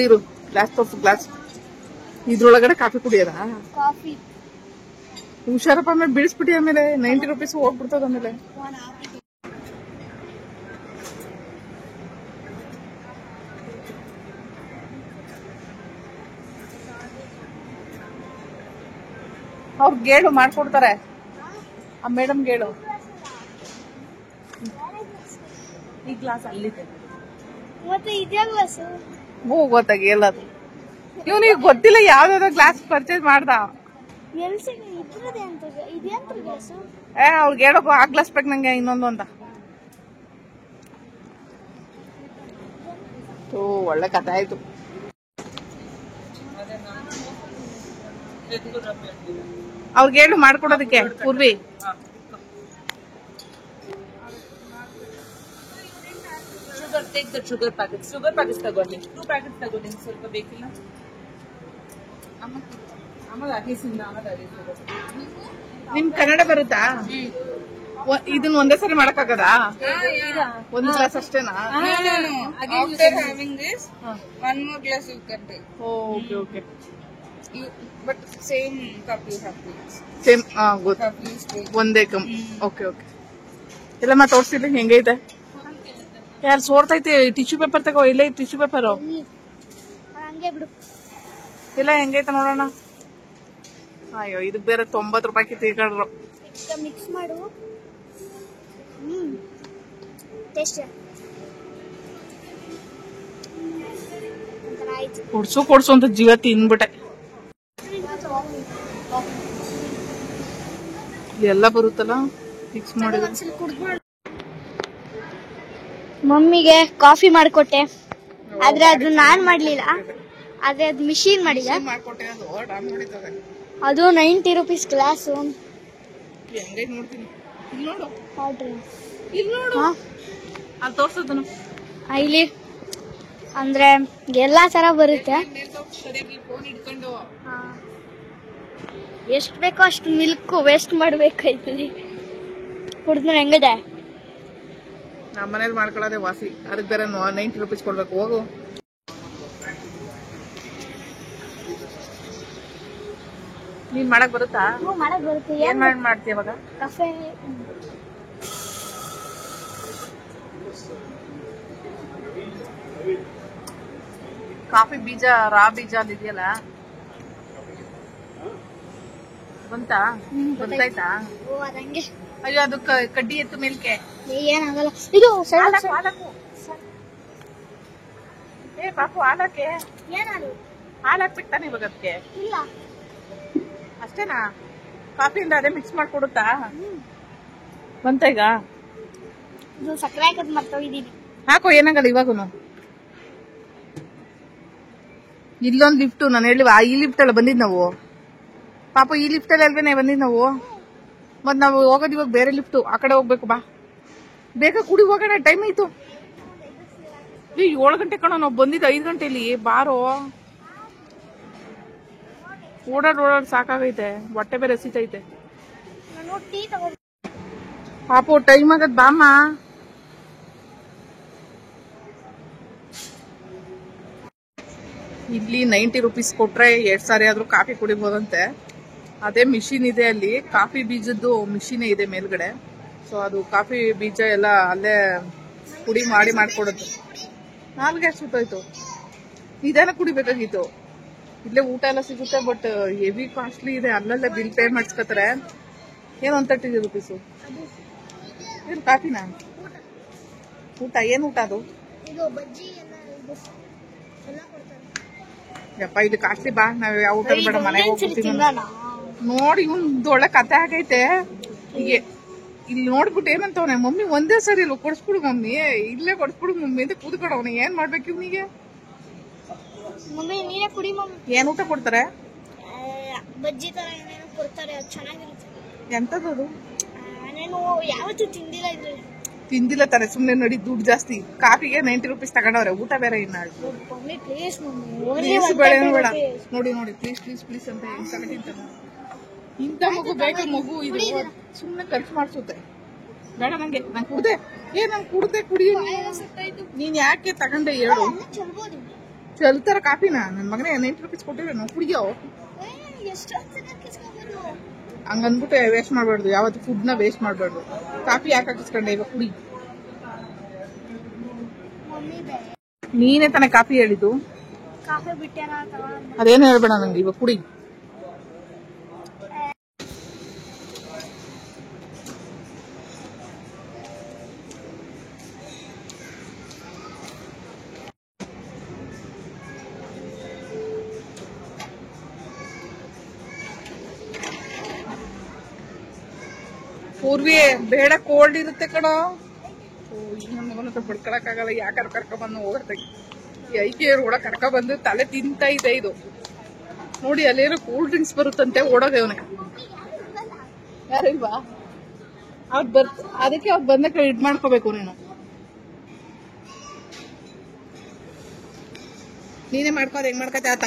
S3: ಇರು ಗ್ಲಾಸ್. ಇದ್ರೊಳಗಡೆ ಕಾಫಿ ಕುಡಿಯೋದಾ?
S1: ಕಾಫಿ.
S3: ಹುಷಾರಪ್ಪ, ಆಮೇಲೆ ಬೀಳಿಸ್ಬಿಟ್ಟು ಆಮೇಲೆ ₹90 ಹೋಗ್ಬಿಡ್ತದ. ಆಮೇಲೆ ಅವ್ರ ಗೇಳು ಮಾಡ್ಕೊಡ್ತಾರೆ, ಆ ಮೇಡಮ್ ಗೇಳು. ಈ ಗ್ಲಾಸ್ ಅಲ್ಲಿದೆ,
S1: ಮತ್ತೆ ಇದೇ ಗ್ಲಾಸ್
S3: ಗೊತ್ತಾಗಿ ಎಲ್ಲದು. ಇವನಿಗೆ ಗೊತ್ತಿಲ್ಲ ಯಾವ್ದಾವ್ದೋ ಗ್ಲಾಸ್ ಪರ್ಚೇಸ್ ಮಾಡ್ದ. ಅವ್ರಿಗೆ ಹೇಳೋಕು ಆ ಗ್ಲಾಸ್ ಬೇಕು ನಂಗೆ ಇನ್ನೊಂದು ಅಂತ. ಒಳ್ಳೆ ಕಥೆ ಆಯ್ತು. ಅವ್ರಿಗೆ ಹೇಳು ಮಾಡ್ಕೊಡೋದಕ್ಕೆ. Purvi take the sugar packets ತಗೊಳ್ಳಿ 2 ಪ್ಯಾಕೆಟ್ಸ್ ತಗೊಳ್ಳಿ ಸ್ವಲ್ಪ ಬೇಕಿಲ್ಲ ಆಮೇಲೆ ಅಗೇಸಿಂದ ನಿಮ್ ಕನ್ನಡ ಬರುತ್ತಾ ಇದನ್ನ ಒಂದೇ ಸರಿ ಮಾಡಕ್ಕಾಗದಾ ಒಂದು ಗ್ಲಾಸ್ ಅಷ್ಟೇನಾ
S4: After having this, one more glass you can take.
S3: Okay okay
S4: But same cup you have to use.
S3: Same ಗೊತ್ತು
S4: Cup use take.
S3: ಒಂದೇ ಕಮ್ ಓಕೆ ಓಕೆ ಎಲ್ಲಮ್ಮ ತೋರ್ಸಿಲ್ಲ ಹೆಂಗೈತೆ ಯಾರು ಸೋರ್ತೈತಿ ಟಿಶ್ಯೂ ಪೇಪರ್ ತಗೋ ಇಲ್ಲೇ ಟಿಶ್ಯೂ ಪೇಪರ್
S1: ಹಂಗೆ ಬಿಡು.
S3: ಇಲ್ಲ ಹೆಂಗೈತೆ ನೋಡೋಣ ಅಯ್ಯೋ ಇದಕ್ ಬೇರೆ 90 ರೂಪಾಯಿ ತಗೊಂಡ್ರು
S1: ಮಿಕ್ಸ್ ಮಾಡು. ಟೇಸ್ಟ್
S3: ಕೊಡ್ಸು ಅಂತ ಜೀವ ತಿನ್ಬಿಟ್ಟೆ ಎಲ್ಲ ಬರುತ್ತಲ್ಲ ಮಿಕ್ಸ್ ಮಾಡಿದ್ರೆ
S1: ಮಮ್ಮಿಗೆ ಕಾಫಿ ಮಾಡ್ಕೊಟ್ಟೆ, ಆದ್ರೆ ಅದು ನಾನ್ ಮಾಡ್ಲಿಲ್ಲ, ಆದ್ರೆ ಅದು ಮಿಷಿನ್ ಮಾಡಿದ.
S3: ಮಾಡ್ಕೊಟ್ಟೆ ಅದು ಡಾಮ್ ಮಾಡಿದ್ದಾರೆ
S1: ಅದು 90 ರೂಪೀಸ್ ಗ್ಲಾಸು.
S3: ಹೆಂಗೈತೆ ನೋಡ್ತೀನಿ ಇಲ್ಲಿ ನೋಡು
S1: ಆರ್ಡ್ರ್
S3: ಇಲ್ಲಿ ನೋಡು ಅಲ್ಲಿ ತೋರ್ಸೋದನು
S1: ಇಲ್ಲಿ ಅಂದ್ರೆ ಎಲ್ಲಾ ತರ ಬರುತ್ತೆ.
S3: ಫೋನ್ ಇಟ್ಕೊಂಡು
S1: ಎಷ್ಟು ಬೇಕೋ ಅಷ್ಟು ಮಿಲ್ಕ್ ವೇಸ್ಟ್ ಮಾಡ್ಬೇಕಾಯ್ತದೆ. ಕುಡಿದ್ರೆ ಹೆಂಗದೆ?
S3: ನಮ್ಮ ಮನೇಲಿ ಮಾಡ್ಕೊಳ್ಳೋದೇ ವಾಸಿ, ಅದಕ್ಕೆ ಬೇರೆ 90 ರೂಪೀಸ್ ಕೊಡ್ಬೇಕು. ಹೋಗು ನೀನ್ ಮಾಡಕ್ ಬರುತ್ತಾ?
S1: ಮಾಡಕ್ ಬರುತ್ತೆ.
S3: ಏನ್ ಮಾಡ್ತೀಯ ಇವಾಗ?
S1: ಕಾಫಿ
S3: ಕಾಫಿ ಬೀಜ ರಾ ಬೀಜ ಇದೆಯಲ್ಲ ಬಂತಾ? ಬಂತಾಯ್ತಾ?
S1: ಓ ಅದಂಗೆ.
S3: ಅಯ್ಯೋ ಅದು ಕಡ್ಡಿ ಎತ್ತು ಮೇಲ್ಕೆ
S1: ಏನಾಗಲ್ಲ. ಇದು
S3: ಏ ಪಾಪು ಹಾಲಕ್ಕೆ
S1: ಏನಾದ್ರು
S3: ಹಾಲು ಹಾಕ್ಬಿಡ್ತಾನೆ ಇವಾಗ ಅದಕ್ಕೆ.
S1: ಇಲ್ಲ
S3: ಅಷ್ಟೇನಾ? ಕಾಫಿಯಿಂದ ಅದೇ ಮಿಕ್ಸ್ ಮಾಡ್ಕೊಡುತ್ತಾ? ಬಂತ ಈಗ?
S1: ಇದು ಸಕ್ಕರೆ ಹಾಕದ್ ಮರ್ತೋಗಿದ್ದೀನಿ.
S3: ಹಾಕೋ ಏನಾಗಲ್ಲ ಇವಾಗೂನು. ಇಲ್ಲೊಂದು ಲಿಫ್ಟ್ ನಾನು ಹೇಳಿ ಈ ಲಿಫ್ಟ್ ಅಲ್ಲ ಬಂದಿದ್ ನಾವು ಪಾಪ, ಈ ಲಿಫ್ಟ್ ಅಲ್ಲಿ ಅಲ್ವೇನೆ ಬಂದಿದ್ ನಾವು. ಮತ್ ನಾವು ಹೋಗೋದು ಇವಾಗ ಬೇರೆ ಲಿಫ್ಟ್, ಆ ಕಡೆ ಹೋಗ್ಬೇಕು. ಬಾ ಬೇಗ ಕುಡಿ ಹೋಗೋಣ, ಟೈಮ್ ಆಯ್ತು. 7 ಗಂಟೆ ಕಣ ನಾವು ಬಂದಿದ್ದು, 5 ಗಂಟೆಲಿ ಬಾರೋ. ಓಡಾಡ್ ಸಾಕಾಗೈತೆ, ಹೊಟ್ಟೆ ಬೇರೆ ಹಸಿತೈತೆ.
S1: ನಾನು ಟೀ ತಗೊಂಡು
S3: ಪಾಪು ಟೈಮ್ ಆಗದ್ ಬಾಮ್ಮ. ಇಲ್ಲಿ 90 ರೂಪೀಸ್ ಕೊಟ್ರೆ 2 ಸಾರಿ ಆದ್ರೂ ಕಾಫಿ ಕುಡಿಬೋದಂತೆ. ಅದೇ ಮಿಷಿನ್ ಇದೆ ಅಲ್ಲಿ, ಕಾಫಿ ಬೀಜದ್ದು ಮಿಷಿನ್ ಇದೆ ಮೇಲ್ಗಡೆ. ಸೊ ಅದು ಕಾಫಿ ಬೀಜ ಎಲ್ಲ ಅಲ್ಲೇ ಪುಡಿ ಮಾಡ್ಕೊಡುತ್ತೆ. ನಾಲ್ಗೆ ಸುಟ್ಟೋಯ್ತು. ನಿಧಾನ ಕುಡಿಬೇಕಾಗಿತ್ತು. ಇಲ್ಲೇ ಊಟ ಎಲ್ಲ ಸಿಗುತ್ತೆ, ಬಟ್ ಹೆವಿ ಕಾಸ್ಟ್ಲಿ ಇದೆ. ಅಲ್ಲಲ್ಲೇ ಬಿಲ್ ಪೇ ಮಾಡಿಸ್ಕೊತಾರೆ. ಏನು 130 ರೂಪೀಸು. ಏನು ಕಾಫಿನಾ? ಊಟ ಏನು ಊಟ ಅದು?
S1: ಇದು ಬಜ್ಜಿ ಎಲ್ಲ ಇದು ಎಲ್ಲ ಕೊಡ್ತಾರೆ.
S3: ಯಪ್ಪ ಇಲ್ಲಿ ಕಾಸ್ಟ್ಲಿ. ಬಾ ನಾವ್ ಯಾವ ಊಟ ಬೇಡ, ಮನೆಗೆ ಹೋಗ್ಬಿಡ್ತೀವಿ.
S1: ತಿನ್ನೋಣ.
S3: ನೋಡಿ ಇವ್ನ್ ಒಳ್ಳೆ ಕತೆ ಆಗೈತೆ. ಹೀಗೆ ಇಲ್ಲಿ ನೋಡ್ಬಿಟ್ಟು ಏನಂತವನೆ, ಮಮ್ಮಿ ಒಂದೇ ಸರಿ ಇಲ್ಲ ಕೊಡ್ಸ್ಬಿಡು ಮಮ್ಮಿ, ಇಲ್ಲೇ ಕೊಡ್ಸ್ಬಿಡು ಮಮ್ಮಿ ಅಂತ ಕೂತ್ಕೊಡವನ. ಏನ್ ಮಾಡ್ಬೇಕು ಇವ್ನಿಗೆ?
S1: ಮಮ್ಮಿ ನೀನೇ ಕುಡಿ ಮಮ್ಮಿ.
S3: ಏನ್ ಊಟ ಕೊಡ್ತಾರೆ?
S1: ಬಜ್ಜಿ ತರ ಏನೇನೋ ಕೊಡ್ತಾರೆ, ಅದು ಚೆನ್ನಾಗಿರುತ್ತೆ.
S3: ಎಂತದದು?
S1: ನಾನು ಯಾವತ್ತೂ ತಿಂದಿಲ್ಲ ಇದ್ರಲ್ಲಿ.
S3: ತಿಂದಿಲ್ಲ ತಾನೆ, ಸುಮ್ನೆ ನೋಡಿ ದುಡ್ಡು ಜಾಸ್ತಿ. ಕಾಫಿಗೆ 90 ರೂಪೀಸ್ ತಗೊಂಡವ್ರೆ, ಊಟ ಬೇರೆ ಇನ್ನ.
S1: ಮಮ್ಮಿ ಪ್ಲೀಸ್ ಮಮ್ಮಿ,
S3: ಪ್ಲೀಸ್ ಬೇಡ ಬೇಡ. ನೋಡಿ ನೋಡಿ ಪ್ಲೀಸ್ ಅಂತ ಹೆಂಗ್ ತಗೊಂಡಿಂತ. ಇಂಥ ಮಗು ಬೇಕು ಮಗು ಇದು. ಸುಮ್ನೆ ಖರ್ಚು ಮಾಡ್ಸುತ್ತೆ. ಬೇಡ ನಂಗೆ, ನಾನು ಕುಡ್ದೆ. ನಾನು ಕುಡಿಯೋ. ನೀನ್ ಯಾಕೆ ತಗೊಂಡೆ ಹೇಳು?
S1: ಚಲ್ಬೋದು.
S3: ಚಲ್ತಾರ ಕಾಫಿನ? ನನ್ ಮಗನೇ 90 ರೂಪೀಸ್ ಕೊಟ್ಟಿದ್ರೆ ನಾವು ಕುಡಿಯೋ.
S1: ಎಷ್ಟು
S3: ಹಂಗನ್ಬಿಟ್ಟು ವೇಸ್ಟ್ ಮಾಡ್ಬಾರ್ದು. ಯಾವತ್ತು ಫುಡ್ ನ ವೇಸ್ಟ್ ಮಾಡ್ಬಾರ್ದು. ಕಾಫಿ ಯಾಕೆ ಹಾಕಿಸ್ಕೊಂಡೆ? ಇವಾಗ ಕುಡಿ. ನೀನೇ ತಾನೇ ಕಾಫಿ ಹೇಳಿದ್ದು.
S1: ಕಾಫಿ ಬಿಟ್ಟೆ
S3: ಅದೇನು ಹೇಳ್ಬೇಡ ನಂಗೆ, ಇವಾಗ ಕುಡಿ. ಪೂರ್ವಿ ಬೇಡ, ಕೋಲ್ಡ್ ಇರುತ್ತೆ ಕಣ. ನಮ್ಮ ಮಗನ ಹತ್ರ ಬಡ್ಕೊಳಕ್ಕಾಗಲ್ಲ. ಯಾಕಾರ ಕರ್ಕೊಂಡ್ಬಂದು ಹೋಗತ್ತೆ. ಈ ಐಕಿಯರು ಕೂಡ ಕರ್ಕೊಂಡ್ಬಂದು ತಲೆ ತಿಂತ ಇದೆ ಇದು. ನೋಡಿ ಅಲ್ಲೇನೋ ಕೂಲ್ ಡ್ರಿಂಕ್ಸ್ ಬರುತ್ತಂತೆ, ಓಡೋದೆ ಅವನಿಗೆ. ಯಾರಿಲ್ವಾ? ಅದಕ್ಕೆ ಅವ್ರು ಬಂದಕ್ಕೆ ಇದ್ ಮಾಡ್ಕೋಬೇಕು ನೀನು. ನೀನೇ ಮಾಡ್ಕೋದು ಹೆಂಗ್ ಮಾಡ್ಕತ್ತೆ ಆತ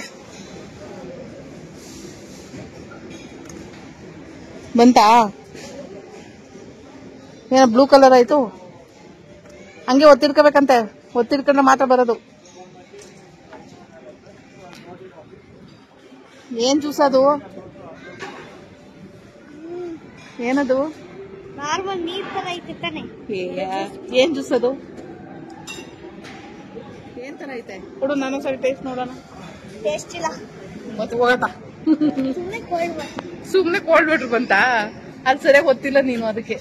S3: ಬಂತಾ ಏನ ಬ್ಲೂ ಕಲರ್ ಆಯ್ತು ಹಂಗೆ ಒತ್ತಿಡ್ಕೋಬೇಕಂತೆ ಒತ್ತಿಡ್ಕೊಂಡ್ರೆ ಮಾತ್ರ ಬರೋದು ಏನ್ ಜ್ಯೂಸ್ ಅದು ಏನದು
S1: ನಾರ್ಮಲ್ ನೀರ್ ತರ ಐತೆ ತಾನೆ
S3: ಏನ್ ಜ್ಯೂಸ್ ಅದು ಏನ್ ತರ ಐತೆ ಕೊಡು ನಾನು ಸರಿ ಟೇಸ್ಟ್ ನೋಡೋಣ
S1: ಟೇಸ್ಟ್ ಇಲ್ಲ
S3: ಮತ್ತೆ ಹೋಗತ್ತ
S1: ಸುಮ್ಮನೆ ಕೋಲ್ಡ್
S3: ಸುಮ್ನೆ ಕೋಲ್ಡ್ ವಾಟರ್ ಬಂತಾ ಅದು ಸರಿಯಾಗಿ ಗೊತ್ತಿಲ್ಲ ನೀನು ಅದಕ್ಕೆ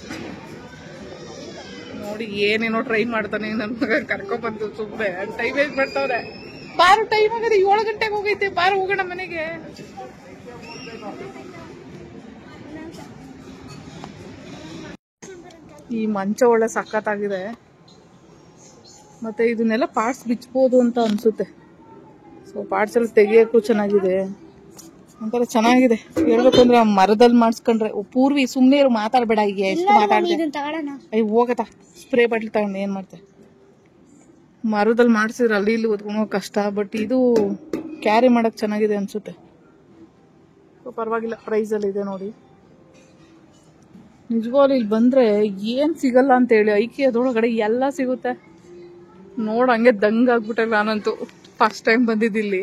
S3: ನೋಡಿ ಏನೇನೋ ಟ್ರೈ ಮಾಡ್ತಾನೆ ನನ್ ಮಗ ಕರ್ಕೊಂಡ್ಬಂದು ಸುಮ್ಮನೆ ಟೈಮ್ ವೇಸ್ಟ್ ಮಾಡ್ತಾವ್ರೆ ಬಾರು ಟೈಮ್ ಆಗದೆ 7 ಗಂಟೆಗೆ ಹೋಗೈತೆ ಬಾರು ಹೋಗೋಣ ಮನೆಗೆ ಈ ಮಂಚ ಒಳ್ಳೆ ಸಖತ್ತಾಗಿದೆ ಮತ್ತೆ ಇದನ್ನೆಲ್ಲ ಪಾರ್ಟ್ಸ್ ಬಿಚ್ಚಬಹುದು ಅಂತ ಅನ್ಸುತ್ತೆ ಸೊ ಪಾರ್ಟ್ಸ್ ಎಲ್ಲ ತೆಗಿಯಕ್ಕೂ ಚೆನ್ನಾಗಿದೆ ಒಂಥರ ಚೆನ್ನಾಗಿದೆ ಹೇಳ್ಬೇಕು ಅಂದ್ರೆ ಮರದಲ್ಲಿ ಮಾಡಿಸ್ಕೊಂಡ್ರೆ ಪೂರ್ವಿ ಸುಮ್ನೆ ಮಾತಾಡ್ಬೇಡ ಈಗ ಎಷ್ಟು ಮಾತಾಡ್ದೆ ಅಯ್ಯ ಹೋಗತ್ತ ಸ್ಪ್ರೇ ಬಾಟ್ಲಿ ತಗೊಂಡು ಏನ್ ಮಾಡ್ತೆ ಮರದಲ್ಲಿ ಮಾಡಿಸಿದ್ರೆ ಅಲ್ಲಿ ಇಲ್ಲಿ ಓದ್ಕೊಳೋ ಕಷ್ಟ ಬಟ್ ಇದು ಕ್ಯಾರಿ ಮಾಡಕ್ ಚೆನ್ನಾಗಿದೆ ಅನ್ಸುತ್ತೆ ಪರವಾಗಿಲ್ಲ ಪ್ರೈಸ್ ಅಲ್ಲಿ ಇದೆ ನೋಡಿ ನಿಜವಾಗ್ಲೂ ಇಲ್ಲಿ ಬಂದ್ರೆ ಏನ್ ಸಿಗಲ್ಲ ಅಂತ ಹೇಳಿ ಐಕಿಯದೊಳಗಡೆ ಎಲ್ಲ ಸಿಗುತ್ತೆ ನೋಡ್ ಹಂಗೆ ದಂಗಾಗ್ಬಿಟ್ಟೆ ನಾನಂತೂ ಫಸ್ಟ್ ಟೈಮ್ ಬಂದಿದ್ದಿಲ್ಲಿ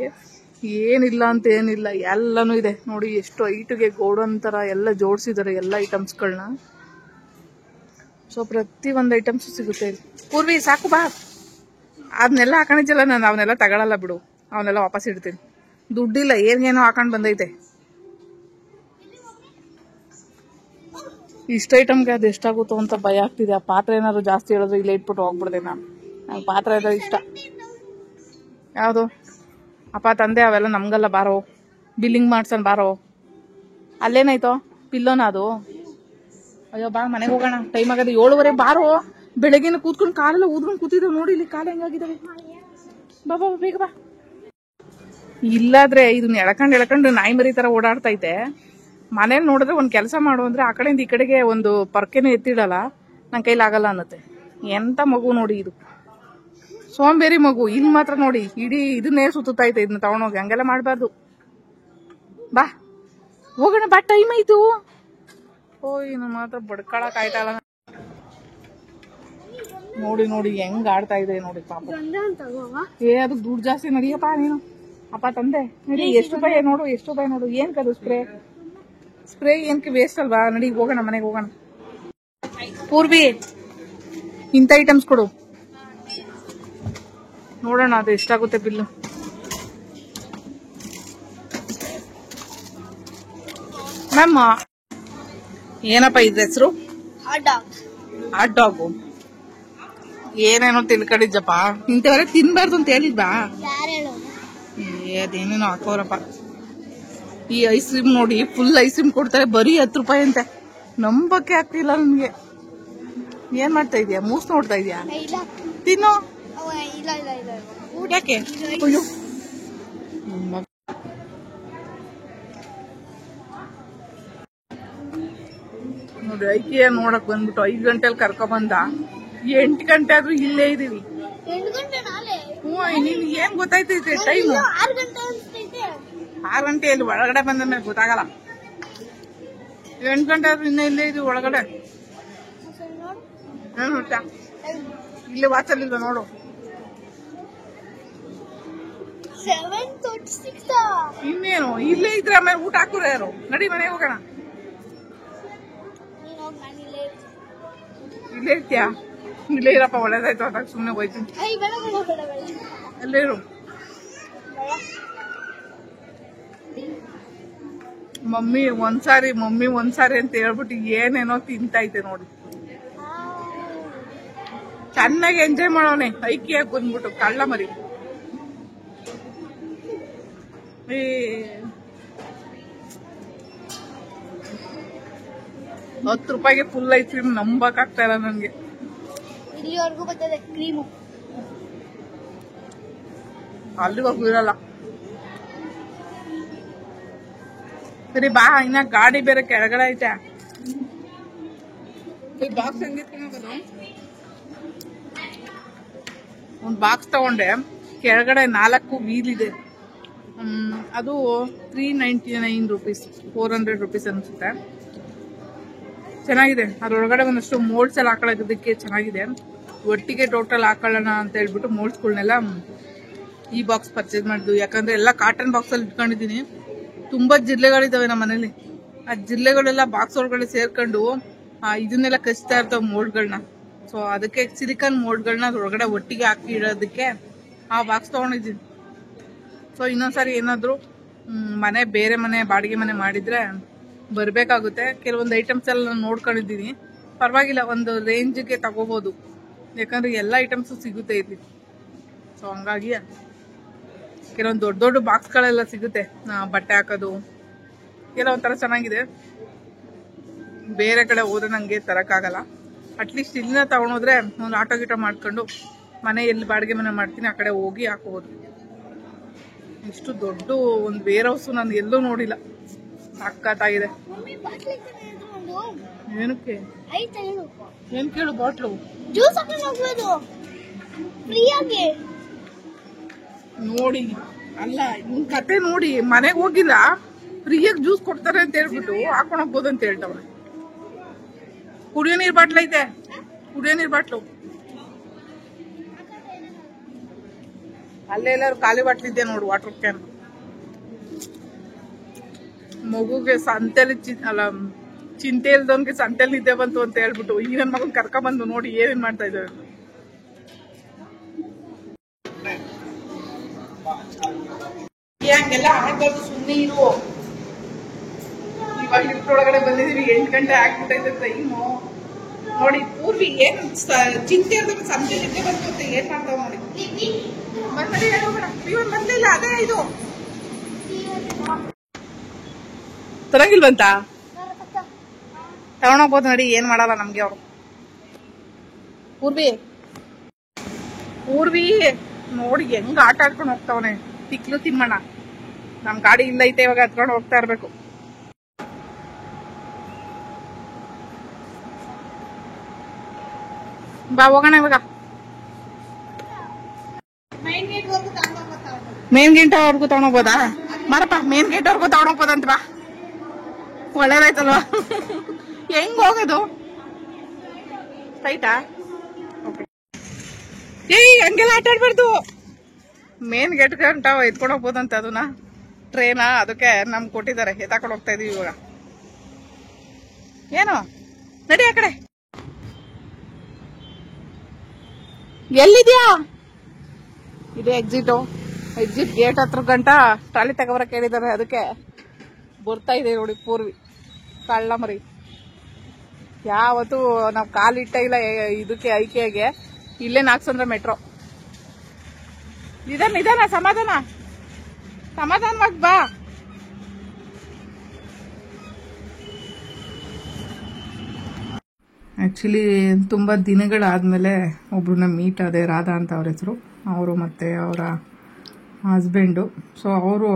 S3: ಏನಿಲ್ಲ ಅಂತ ಏನಿಲ್ಲ ಎಲ್ಲಾನು ಇದೆ ನೋಡಿ ಎಷ್ಟು ಐಟಿಗೆ ಗೋಡನ್ ತರ ಎಲ್ಲ ಜೋಡಿಸಿದ್ದಾರೆ ಎಲ್ಲ ಐಟಮ್ಸ್ಗಳನ್ನ ಸೊ ಪ್ರತಿ ಒಂದು ಐಟಮ್ಸ್ ಸಿಗುತ್ತೆ ಇಲ್ಲಿ ಪೂರ್ವಿ ಸಾಕು ಬಾ ಅದನ್ನೆಲ್ಲ ಹಾಕೊಂಡಿದ್ದಿಲ್ಲ ನಾನು ಅವನ್ನೆಲ್ಲ ತಗೊಳಲ್ಲ ಬಿಡು ಅವನ್ನೆಲ್ಲ ವಾಪಸ್ ಇಡ್ತೀನಿ ದುಡ್ಡಿಲ್ಲ ಏನೇನೋ ಹಾಕೊಂಡ್ ಬಂದೈತೆ ಇಷ್ಟ ಐಟಮ್ಗೆ ಅದು ಎಷ್ಟಾಗುತ್ತೋ ಅಂತ ಭಯ ಆಗ್ತಿದೆ ಆ ಪಾತ್ರೆ ಏನಾದ್ರು ಜಾಸ್ತಿ ಹೇಳಿದ್ರೆ ಇಲ್ಲೇ ಇಟ್ಬಿಟ್ಟು ಹೋಗ್ಬಿಡ್ದೆ ನಾನು ನಂಗೆ ಪಾತ್ರೆ ಇದ್ರೆ ಇಷ್ಟ ಯಾವುದು ಅಪ್ಪ ತಂದೆ ಅವೆಲ್ಲ ನಮ್ಗಲ್ಲ ಬಾರೋ ಬಿಲ್ಲಿಂಗ್ ಮಾಡ್ಸೋಣ ಬಾರೋ ಅಲ್ಲೇನಾಯ್ತೋ ಪಿಲ್ಲೋನ ಅದು ಅಯ್ಯೋ ಬಾ ಮನೆಗೆ ಹೋಗೋಣ ಟೈಮ್ ಆಗದೆ 7:30 ಬಾರೋ ಬೆಳಗ್ಗೆನ ಕೂತ್ಕೊಂಡು ಕಾಲೆಲ್ಲ ಊದ್ಕೊಂಡು ಕೂತಿದ್ದಾವೆ ನೋಡಿ ಇಲ್ಲಿ ಕಾಲು ಹೆಂಗಾಗಿದ್ದಾವೆ ಬಾ ಬಾ ಬೇಗ ಬಾ ಇಲ್ಲಾದ್ರೆ ಇದನ್ನ ಎಳ್ಕೊಂಡು ನಾಯಿ ಮರಿ ತರ ಓಡಾಡ್ತೈತೆ ಮನೇಲಿ ನೋಡಿದ್ರೆ ಒಂದ್ ಕೆಲಸ ಮಾಡು ಅಂದ್ರೆ ಆ ಕಡೆಯಿಂದ ಈ ಕಡೆಗೆ ಒಂದು ಪರ್ಕೆನೂ ಎತ್ತಿಡಲ್ಲ ನನ್ ಕೈಲಾಗಲ್ಲ ಅನ್ನತ್ತೆ ಎಂತ ಮಗು ನೋಡಿ ಇದು ಸೋಂಬೇರಿ ಮಗು ಇಲ್ಲಿ ಮಾತ್ರ ನೋಡಿ ಇಡೀ ಇದನ್ನೇ ಸುತ್ತೈತೆ ಇದನ್ನ ತಗೊಂಡೋಗಿ ಹಂಗೆಲ್ಲ ಮಾಡ್ಬಾರ್ದು ಬಾ ಹೋಗೋಣ ಬಾ ಟೈಮ್ ಆಯ್ತು ಇನ್ನು ಮಾತ್ರ ಬಡ್ಕೊಳಕ್ ಆಯ್ತಲ್ಲ ನೋಡಿ ನೋಡಿ ಹೆಂಗ್ ಆಡ್ತಾ ಇದೆ ನೋಡಿ ಪಾಪ ಅದು ದುಡ್ಡು ಜಾಸ್ತಿ ನಡಿಯಪ್ಪ ನೀನು ಅಪ್ಪ ತಂದೆ ನಡಿ ಎಷ್ಟು ರೂಪಾಯಿ ನೋಡು ಏನ್ ಕದು ಸ್ಪ್ರೇ ಏನಕ್ಕೆ ವೇಸ್ಟ್ ಅಲ್ವಾ ನಡಿ ಹೋಗೋಣ ಮನೆಗೆ ಹೋಗೋಣ ಪೂರ್ವಿ ಇಂಥ ಐಟಮ್ಸ್ ಕೊಡು ನೋಡೋಣ ಅದು ಎಷ್ಟಾಗುತ್ತೆ ಬಿಲ್ಲು ಮ್ಯಾಮ್ ಏನಪ್ಪ ಇದ್ರ ಹೆಸರು ಹಾಟ್ ಡಾಗು ಏನೇನೋ ತಿಳ್ಕೊಂಡಿದ್ದಪ್ಪ ಇಂಥವರೆ ತಿನ್ಬಾರ್ದು ಅಂತ ಹೇಳಿದ್ಬಾ ಅದೇನೇನೋ ಹಾಕೋರಪ್ಪ ಈ ಐಸ್ ಕ್ರೀಮ್ ನೋಡಿ ಫುಲ್ ಐಸ್ ಕ್ರೀಮ್ ಕೊಡ್ತಾರೆ ಬರೀ 10 ರೂಪಾಯಿ ಅಂತೆ ನಂಬಕ್ಕೆ ಆಗ್ತಿಲ್ಲ ನನ್ಗೆ ಏನ್ ಮಾಡ್ತಾ ಇದೀಯಾ ಮೂಸ್ ನೋಡ್ತಾ ಇದೀಯಾ ತಿನ್ನು ಯಾಕೆ ಅಯ್ಯೋ ನೋಡಿ ಐಕಿಯ ನೋಡಕ್ ಬಂದ್ಬಿಟ್ಟು 5 ಗಂಟೆಲಿ ಕರ್ಕೊಂಡ್ 8 ಗಂಟೆ ಆದ್ರೂ ಇಲ್ಲೇ ಇದೀವಿ ನಿನ್ ಏನ್ ಗೊತ್ತಾಯ್ತೈತೆ ಟೈಮ್ 6 ಗಂಟೆಯಲ್ಲಿ ಒಳಗಡೆ ಬಂದ ಮೇಲೆ ಗೊತ್ತಾಗಲ್ಲ 8 ಗಂಟೆ ಆದ್ರೂ ಇನ್ನೂ ಇಲ್ಲೇ ಇದೀವಿ ಒಳಗಡೆ ಏನ್ ನೋಡ್ತಾ ಇಲ್ಲೇ ವಾಚಲ್ಲಿಲ್ವ ನೋಡು
S1: 7:36
S3: ಇನ್ನೇನು ಇಲ್ಲೇ ಇದ್ರೆ ಆಮೇಲೆ ಊಟ ಹಾಕುರ ಯಾರು ನಡಿ ಮನೆಗೆ ಹೋಗೋಣ ಇಲ್ಲೇ ಇರ್ತೀಯಾ ಇಲ್ಲೇ ಇರಪ್ಪ ಒಳ್ಳೇದಾಯ್ತು ಅದಾಗ ಸುಮ್ನೆ ಹೋಯ್ತೀನಿ ಅಲ್ಲೇ ಇರು ಮಮ್ಮಿ ಒಂದ್ಸಾರಿ ಅಂತ ಹೇಳ್ಬಿಟ್ಟು ಏನೇನೋ ತಿಂತೈತೆ ನೋಡಿ ಚೆನ್ನಾಗಿ ಎಂಜಾಯ್ ಮಾಡೋನೆ ಐಕಿಯಾಗಿ ಬಂದ್ಬಿಟ್ಟು ಕಳ್ಳ ಮರಿ 10 ರೂಪಾಯಿಗೆ ಫುಲ್ ಐಸ್ ಕ್ರೀಮ್ ನಂಬಕ್ ಆಗ್ತಾ ಇಲ್ಲ ನನ್ಗೆ
S1: ಇಲ್ಲಿವರೆಗೂ ಬರ್ತದೆ ಕ್ರೀಮು
S3: ಅಲ್ಲಿವರೆಗೂ ಇರಲ್ಲ ಸರಿ ಬಾ ಇನ್ನ ಗಾಡಿ ಬೇರೆ ಕೆಳಗಡೆ ಐತೆ ಬಾಕ್ಸ್ ಹೆಂಗಿತ್ತು ಒಂದ್ ಬಾಕ್ಸ್ ತಗೊಂಡೆ ಕೆಳಗಡೆ 4 ವೀಲ್ ಇದೆ. ಅದು 399 ರೂಪೀಸ್, 400 ರೂಪೀಸ್ ಅನ್ಸುತ್ತೆ. ಚೆನ್ನಾಗಿದೆ. ಅದ್ರೊಳಗಡೆ ಒಂದಷ್ಟು ಮೋಲ್ಡ್ಸ್ ಎಲ್ಲ ಹಾಕೊಳ್ಳೋದಕ್ಕೆ ಚೆನ್ನಾಗಿದೆ. ಒಟ್ಟಿಗೆ ಟೋಟಲ್ ಹಾಕೊಳ್ಳೋಣ ಅಂತ ಹೇಳ್ಬಿಟ್ಟು ಮೋಲ್ಡ್ಸ್ಗಳನ್ನೆಲ್ಲ ಈ ಬಾಕ್ಸ್ ಪರ್ಚೇಸ್ ಮಾಡಿದ್ವಿ. ಯಾಕಂದ್ರೆ ಎಲ್ಲ ಕಾಟನ್ ಬಾಕ್ಸ್ ಅಲ್ಲಿ ಇಟ್ಕೊಂಡಿದೀನಿ. ತುಂಬಾ ಜಿರ್ಲೆಗಳಿದಾವೆ ನಮ್ಮ ಮನೇಲಿ. ಆ ಜಿರ್ಲೆಗಳೆಲ್ಲ ಬಾಕ್ಸ್ ಒಳಗಡೆ ಸೇರ್ಕೊಂಡು ಇದನ್ನೆಲ್ಲ ಕಚ್ತಾ ಇರ್ತಾವ ಮೋಲ್ಡ್ಗಳನ್ನ. ಸೊ ಅದಕ್ಕೆ ಸಿಲಿಕಾನ್ ಮೋಲ್ಡ್ಗಳನ್ನ ಅದ್ರೊಳಗಡೆ ಒಟ್ಟಿಗೆ ಹಾಕಿ ಇಡೋದಕ್ಕೆ ಆ ಬಾಕ್ಸ್ ತಗೊಂಡಿದ್ದೀನಿ. ಸೊ ಇನ್ನೊಂದ್ಸರಿ ಏನಾದ್ರು ಬೇರೆ ಮನೆ ಬಾಡಿಗೆ ಮನೆ ಮಾಡಿದ್ರೆ ಬರ್ಬೇಕಾಗುತ್ತೆ. ಕೆಲವೊಂದು ಐಟಮ್ಸ್ ಎಲ್ಲ ನಾನು ನೋಡ್ಕೊಂಡಿದ್ದೀನಿ. ಪರವಾಗಿಲ್ಲ, ಒಂದು ರೇಂಜ್ಗೆ ತಗೋಬಹುದು. ಯಾಕಂದ್ರೆ ಎಲ್ಲ ಐಟಮ್ಸ್ ಸಿಗುತ್ತೆ ಇಲ್ಲಿ. ಸೊ ಹಂಗಾಗಿ ಕೆಲವೊಂದು ದೊಡ್ಡ ದೊಡ್ಡ ಬಾಕ್ಸ್ಗಳೆಲ್ಲ ಸಿಗುತ್ತೆ. ಬಟ್ಟೆ ಹಾಕೋದು ಎಲ್ಲ ಒಂಥರ ಚೆನ್ನಾಗಿದೆ. ಬೇರೆ ಕಡೆ ಹೋದ್ರೆ ನಂಗೆ ತರಕ್ಕಾಗಲ್ಲ. ಅಟ್ಲೀಸ್ಟ್ ಇಲ್ಲಿನ ತಗೊಂಡೋದ್ರೆ ಒಂದು ಆಟೋ ಗೀಟೋ ಮಾಡ್ಕೊಂಡು ಮನೆ ಎಲ್ಲಿ ಬಾಡಿಗೆ ಮನೆ ಮಾಡ್ತೀನಿ ಆ ಕಡೆ ಹೋಗಿ ಹಾಕೋಬಹುದು. ಇಷ್ಟು ದೊಡ್ಡ ಒಂದು ವೇರ್ ಹೌಸ್ ನಾನು ಎಲ್ಲೂ ನೋಡಿಲ್ಲ. ಸಕ್ಕತ್ತಾಗಿದೆ. ಏನಕ್ಕೆ ಏನ್ ಕೇಳು? ಬಾಟ್ಲು
S1: ಜ್ಯೂಸ್ ಹಾಕೊಂಡು ಹೋಗ್ಬೋದು ಫ್ರೀಯಾಗಿ.
S3: ನೋಡಿ, ಅಲ್ಲ ನಿನ್ ಕತೆ ನೋಡಿ, ಮನೆಗೆ ಹೋಗಿಲ್ಲ, ಫ್ರೀಯಾಗಿ ಜ್ಯೂಸ್ ಕೊಡ್ತಾರೆ ಅಂತ ಹೇಳ್ಬಿಟ್ಟು ಹಾಕೊಂಡ್ ಹೋಗ್ಬೋದು ಅಂತ ಹೇಳ್ತವ್ರೆ. ಕುಡಿಯೋ ನೀರ್ ಬಾಟ್ಲ್ ಐತೆ, ಕುಡಿಯೋ ನೀರ್ ಬಾಟ್ಲು ಅಲ್ಲೇ ಎಲ್ಲಾರು ಖಾಲಿ ಬಾಟ್ಲಿದ್ದೆ ನೋಡು. ವಾಟರ್ ಕ್ಯಾನ್ ಮಗುಗೆ ಸಂತೆಲಿ ಚಿಂತೆ ಇಲ್ದವನ್ಗೆ ಸಂತೆಲಿ ನಿದ್ದೆ ಬಂತು ಅಂತ ಹೇಳ್ಬಿಟ್ಟು ಈ ನನ್ ಮಗನ್ ಕರ್ಕೊಂಡ್ ಬಂದು ನೋಡಿ ಏನೇನ್ ಮಾಡ್ತಾ ಇದ್ದಾರೆ. ಹಂಗೆಲ್ಲ ಆಗ್ಬಾರ್ದು, ಸುಮ್ಮನೆ ಇರು. ಇವಾಗ ಇಷ್ಟೊಳಗಡೆ ಬಂದಿದೀವಿ, 8 ಗಂಟೆ ಆಗ್ಬಿಟ್ಟೈತೆ ಟೈಮು. ನೋಡಿ ಪೂರ್ವಿ ಏನ್ ಚಿಂತೆ ಇರ್ಬೇಕು, ಸಂಜೆ ನಿದ್ದೆ ಬಂತು ಅಂತ ಏನ್ ಮಾಡ್ತಾವ ನೋಡಿ. ಬಂದ್ರಿ ಹೇಳೋಣ, ಇವನ್ ಬಂದಿಲ್ಲ. ಅದೇ ಇದು ತರಂಗಿಲ್ವಂತ ತಗೊಂಡೋಗ್ಬೋದು ನೋಡಿ. ಏನ್ ಮಾಡಲ್ಲ ನಮ್ಗೆ ಅವರು. ಪೂರ್ವಿ ನೋಡಿ ಹೆಂಗ್ ಆಟ ಆಡ್ಕೊಂಡು ಹೋಗ್ತಾವನೆ. ತಿಕ್ಲು ತಿಮ್ಮಣ್ಣ. ನಮ್ ಗಾಡಿ ಇಲ್ಲ ಐತೆ, ಇವಾಗ ಹತ್ಕೊಂಡು ಹೋಗ್ತಾ ಇರ್ಬೇಕು. ಬಾ ಹೋಗೋಣ ಇವಾಗ. ಮೇನ್ ಗೇಟ್ ಅವ್ರಿಗೂ ತಗೊಂಡೋಗ್ಬೋದಾ? ಮರಪ್ಪ, ಮೇನ್ ಗೇಟ್ ಅವ್ರಿಗೂ ತಗೊಂಡೋಗ್ಬೋದಂತ ಬಾ. ಒಳ್ಳೇದಾಯ್ತಲ್ವಾ? ಹೆಂಗ್ ಹೋಗೋದು? ಸ್ಟ್ರೈಟಾ? ಏಯ್ ಹಂಗೆಲ್ಲ ಆಟ ಆಡ್ಬಾರ್ದು. ಮೇನ್ ಗೇಟ್ ಗಂಟ ಎತ್ಕೊಂಡು ಹೋಗ್ಬೋದಂತ ಅದನ್ನ. ಟ್ರೇನಾ? ಅದಕ್ಕೆ ನಮ್ಗೆ ಕೊಟ್ಟಿದ್ದಾರೆ, ಎತ್ತಾಕೊಂಡು ಹೋಗ್ತಾ ಇದೀವಿ ಇವಾಗ. ಏನು ನಡಿ ಆ ಕಡೆ. ಎಲ್ಲಿದ್ಯಾ? ಇದೆ ಎಕ್ಸಿಟ್ ಗೇಟ್ ಹತ್ರ ಗಂಟ ಟ್ರಾಲಿ ತಗೋಬರಕ್ಕೆ ಹೇಳಿದ್ದಾರೆ. ಅದಕ್ಕೆ ಬರ್ತಾ ಇದೆ ನೋಡಿ ಪೂರ್ವಿ. ಕಳ್ಳ ಮರಿ ಯಾವತ್ತು ನಾವ್ ಕಾಲಿಟ್ಟ ಇಲ್ಲ ಇದಕ್ಕೆ ಐಕೆಗೆ. ಇಲ್ಲೇ ನಾಗ್ಸಂದ್ರ ಮೆಟ್ರೋ. ನಿಧಾನ ಸಮಾಧಾನವಾಗಿ ಬಾ. ಆ್ಯಕ್ಚುಲಿ ತುಂಬ ದಿನಗಳಾದಮೇಲೆ ಒಬ್ರನ್ನ ಮೀಟ್ ಆದೆ. ರಾಧಾ ಅಂತ ಅವ್ರ ಹೆಸರು. ಅವರು ಮತ್ತು ಅವರ ಹಸ್ಬೆಂಡು. ಸೊ ಅವರು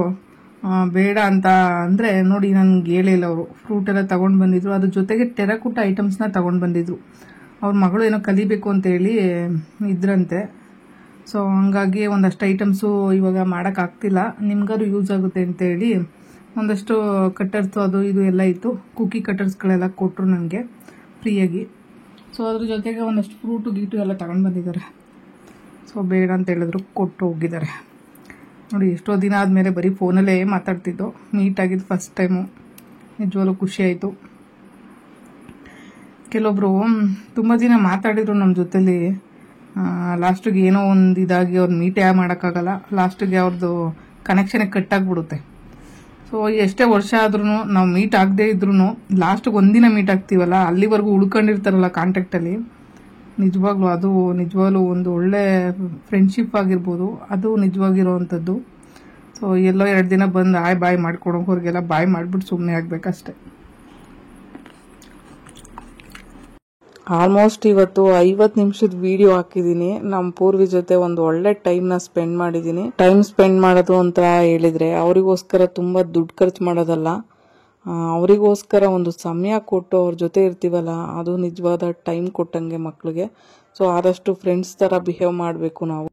S3: ಬೇಡ ಅಂತ ಅಂದರೆ ನೋಡಿ, ನನಗೆ ಹೇಳಿಲ್ಲ. ಅವರು ಫ್ರೂಟ್ ಎಲ್ಲ ತೊಗೊಂಡು ಬಂದಿದ್ರು. ಅದ್ರ ಜೊತೆಗೆ ಟೆರಕೂಟ ಐಟಮ್ಸ್ನ ತೊಗೊಂಡು ಬಂದಿದ್ರು. ಅವ್ರ ಮಗಳು ಏನೋ ಕಲಿಬೇಕು ಅಂತೇಳಿ ಇದ್ರಂತೆ. ಸೊ ಹಂಗಾಗಿ ಒಂದಷ್ಟು ಐಟಮ್ಸು ಇವಾಗ ಮಾಡೋಕ್ಕಾಗ್ತಿಲ್ಲ, ನಿಮ್ಗಾದ್ರು ಯೂಸ್ ಆಗುತ್ತೆ ಅಂತೇಳಿ ಒಂದಷ್ಟು ಕಟ್ಟರ್ಸು ಅದು ಇದು ಎಲ್ಲ ಇತ್ತು. ಕುಕ್ಕಿ ಕಟ್ಟರ್ಸ್ಗಳೆಲ್ಲ ಕೊಟ್ಟರು ನನಗೆ ಫ್ರೀಯಾಗಿ. ಸೊ ಅದ್ರ ಜೊತೆಗೆ ಒಂದಷ್ಟು ಫ್ರೂಟು ಗೀಟು ಎಲ್ಲ ತಗೊಂಡು ಬಂದಿದ್ದಾರೆ. ಸೊ ಬೇಡ ಅಂತ ಹೇಳಿದ್ರು, ಕೊಟ್ಟು ಹೋಗಿದ್ದಾರೆ. ನೋಡಿ, ಎಷ್ಟೋ ದಿನ ಆದಮೇಲೆ ಬರೀ ಫೋನಲ್ಲೇ ಮಾತಾಡ್ತಿದ್ದು. ಮೀಟ್ ಆಗಿದ್ದು ಫಸ್ಟ್ ಟೈಮು. ನಿಜವಾಗ್ಲೂ ಖುಷಿ ಆಯಿತು. ಕೆಲವೊಬ್ರು ತುಂಬ ದಿನ ಮಾತಾಡಿದ್ರು ನಮ್ಮ ಜೊತೆಲಿ. ಲಾಸ್ಟಿಗೆ ಏನೋ ಒಂದು ಇದಾಗಿ ಅವ್ರು ಮೀಟೇ ಮಾಡೋಕ್ಕಾಗಲ್ಲ. ಲಾಸ್ಟಿಗೆ ಅವ್ರದ್ದು ಕನೆಕ್ಷನೇ ಕಟ್ಟಾಗ್ಬಿಡುತ್ತೆ. ಸೊ ಎಷ್ಟೇ ವರ್ಷ ಆದ್ರೂ ನಾವು ಮೀಟ್ ಆಗದೆ ಇದ್ರೂ ಲಾಸ್ಟಿಗೆ ಒಂದಿನ ಮೀಟ್ ಆಗ್ತೀವಲ್ಲ, ಅಲ್ಲಿವರೆಗೂ ಉಳ್ಕೊಂಡಿರ್ತಾರಲ್ಲ ಕಾಂಟ್ಯಾಕ್ಟಲ್ಲಿ. ನಿಜವಾಗ್ಲೂ ಒಂದು ಒಳ್ಳೆ ಫ್ರೆಂಡ್ಶಿಪ್ ಆಗಿರ್ಬೋದು. ಅದು ನಿಜವಾಗಿರೋವಂಥದ್ದು. ಸೊ ಎಲ್ಲೋ 2 ದಿನ ಬಂದು ಬಾಯ್ ಮಾಡ್ಕೊಡೋವ್ರಿಗೆಲ್ಲ ಬಾಯ್ ಮಾಡಿಬಿಟ್ಟು ಸುಮ್ಮನೆ ಆಗಬೇಕಷ್ಟೆ. ಆಲ್ಮೋಸ್ಟ್ ಇವತ್ತು 50 ನಿಮಿಷದ ವಿಡಿಯೋ ಹಾಕಿದ್ದೀನಿ. ನಮ್ಮ ಪೂರ್ವಿ ಜೊತೆ ಒಂದು ಒಳ್ಳೆ ಟೈಮ್ನ ಸ್ಪೆಂಡ್ ಮಾಡಿದ್ದೀನಿ. ಟೈಮ್ ಸ್ಪೆಂಡ್ ಮಾಡೋದು ಅಂತ ಹೇಳಿದ್ರೆ ಅವರಿಗೋಸ್ಕರ ತುಂಬ ದುಡ್ಡು ಖರ್ಚು ಮಾಡೋದಲ್ಲ, ಅವರಿಗೋಸ್ಕರ ಒಂದು ಸಮಯ ಕೊಟ್ಟು ಅವ್ರ ಜೊತೆ ಇರ್ತೀವಲ್ಲ, ಅದು ನಿಜವಾದ ಟೈಮ್ ಕೊಟ್ಟಂಗೆ ಮಕ್ಕಳಿಗೆ. ಸೊ ಆದಷ್ಟು ಫ್ರೆಂಡ್ಸ್ ಥರ ಬಿಹೇವ್ ಮಾಡಬೇಕು ನಾವು.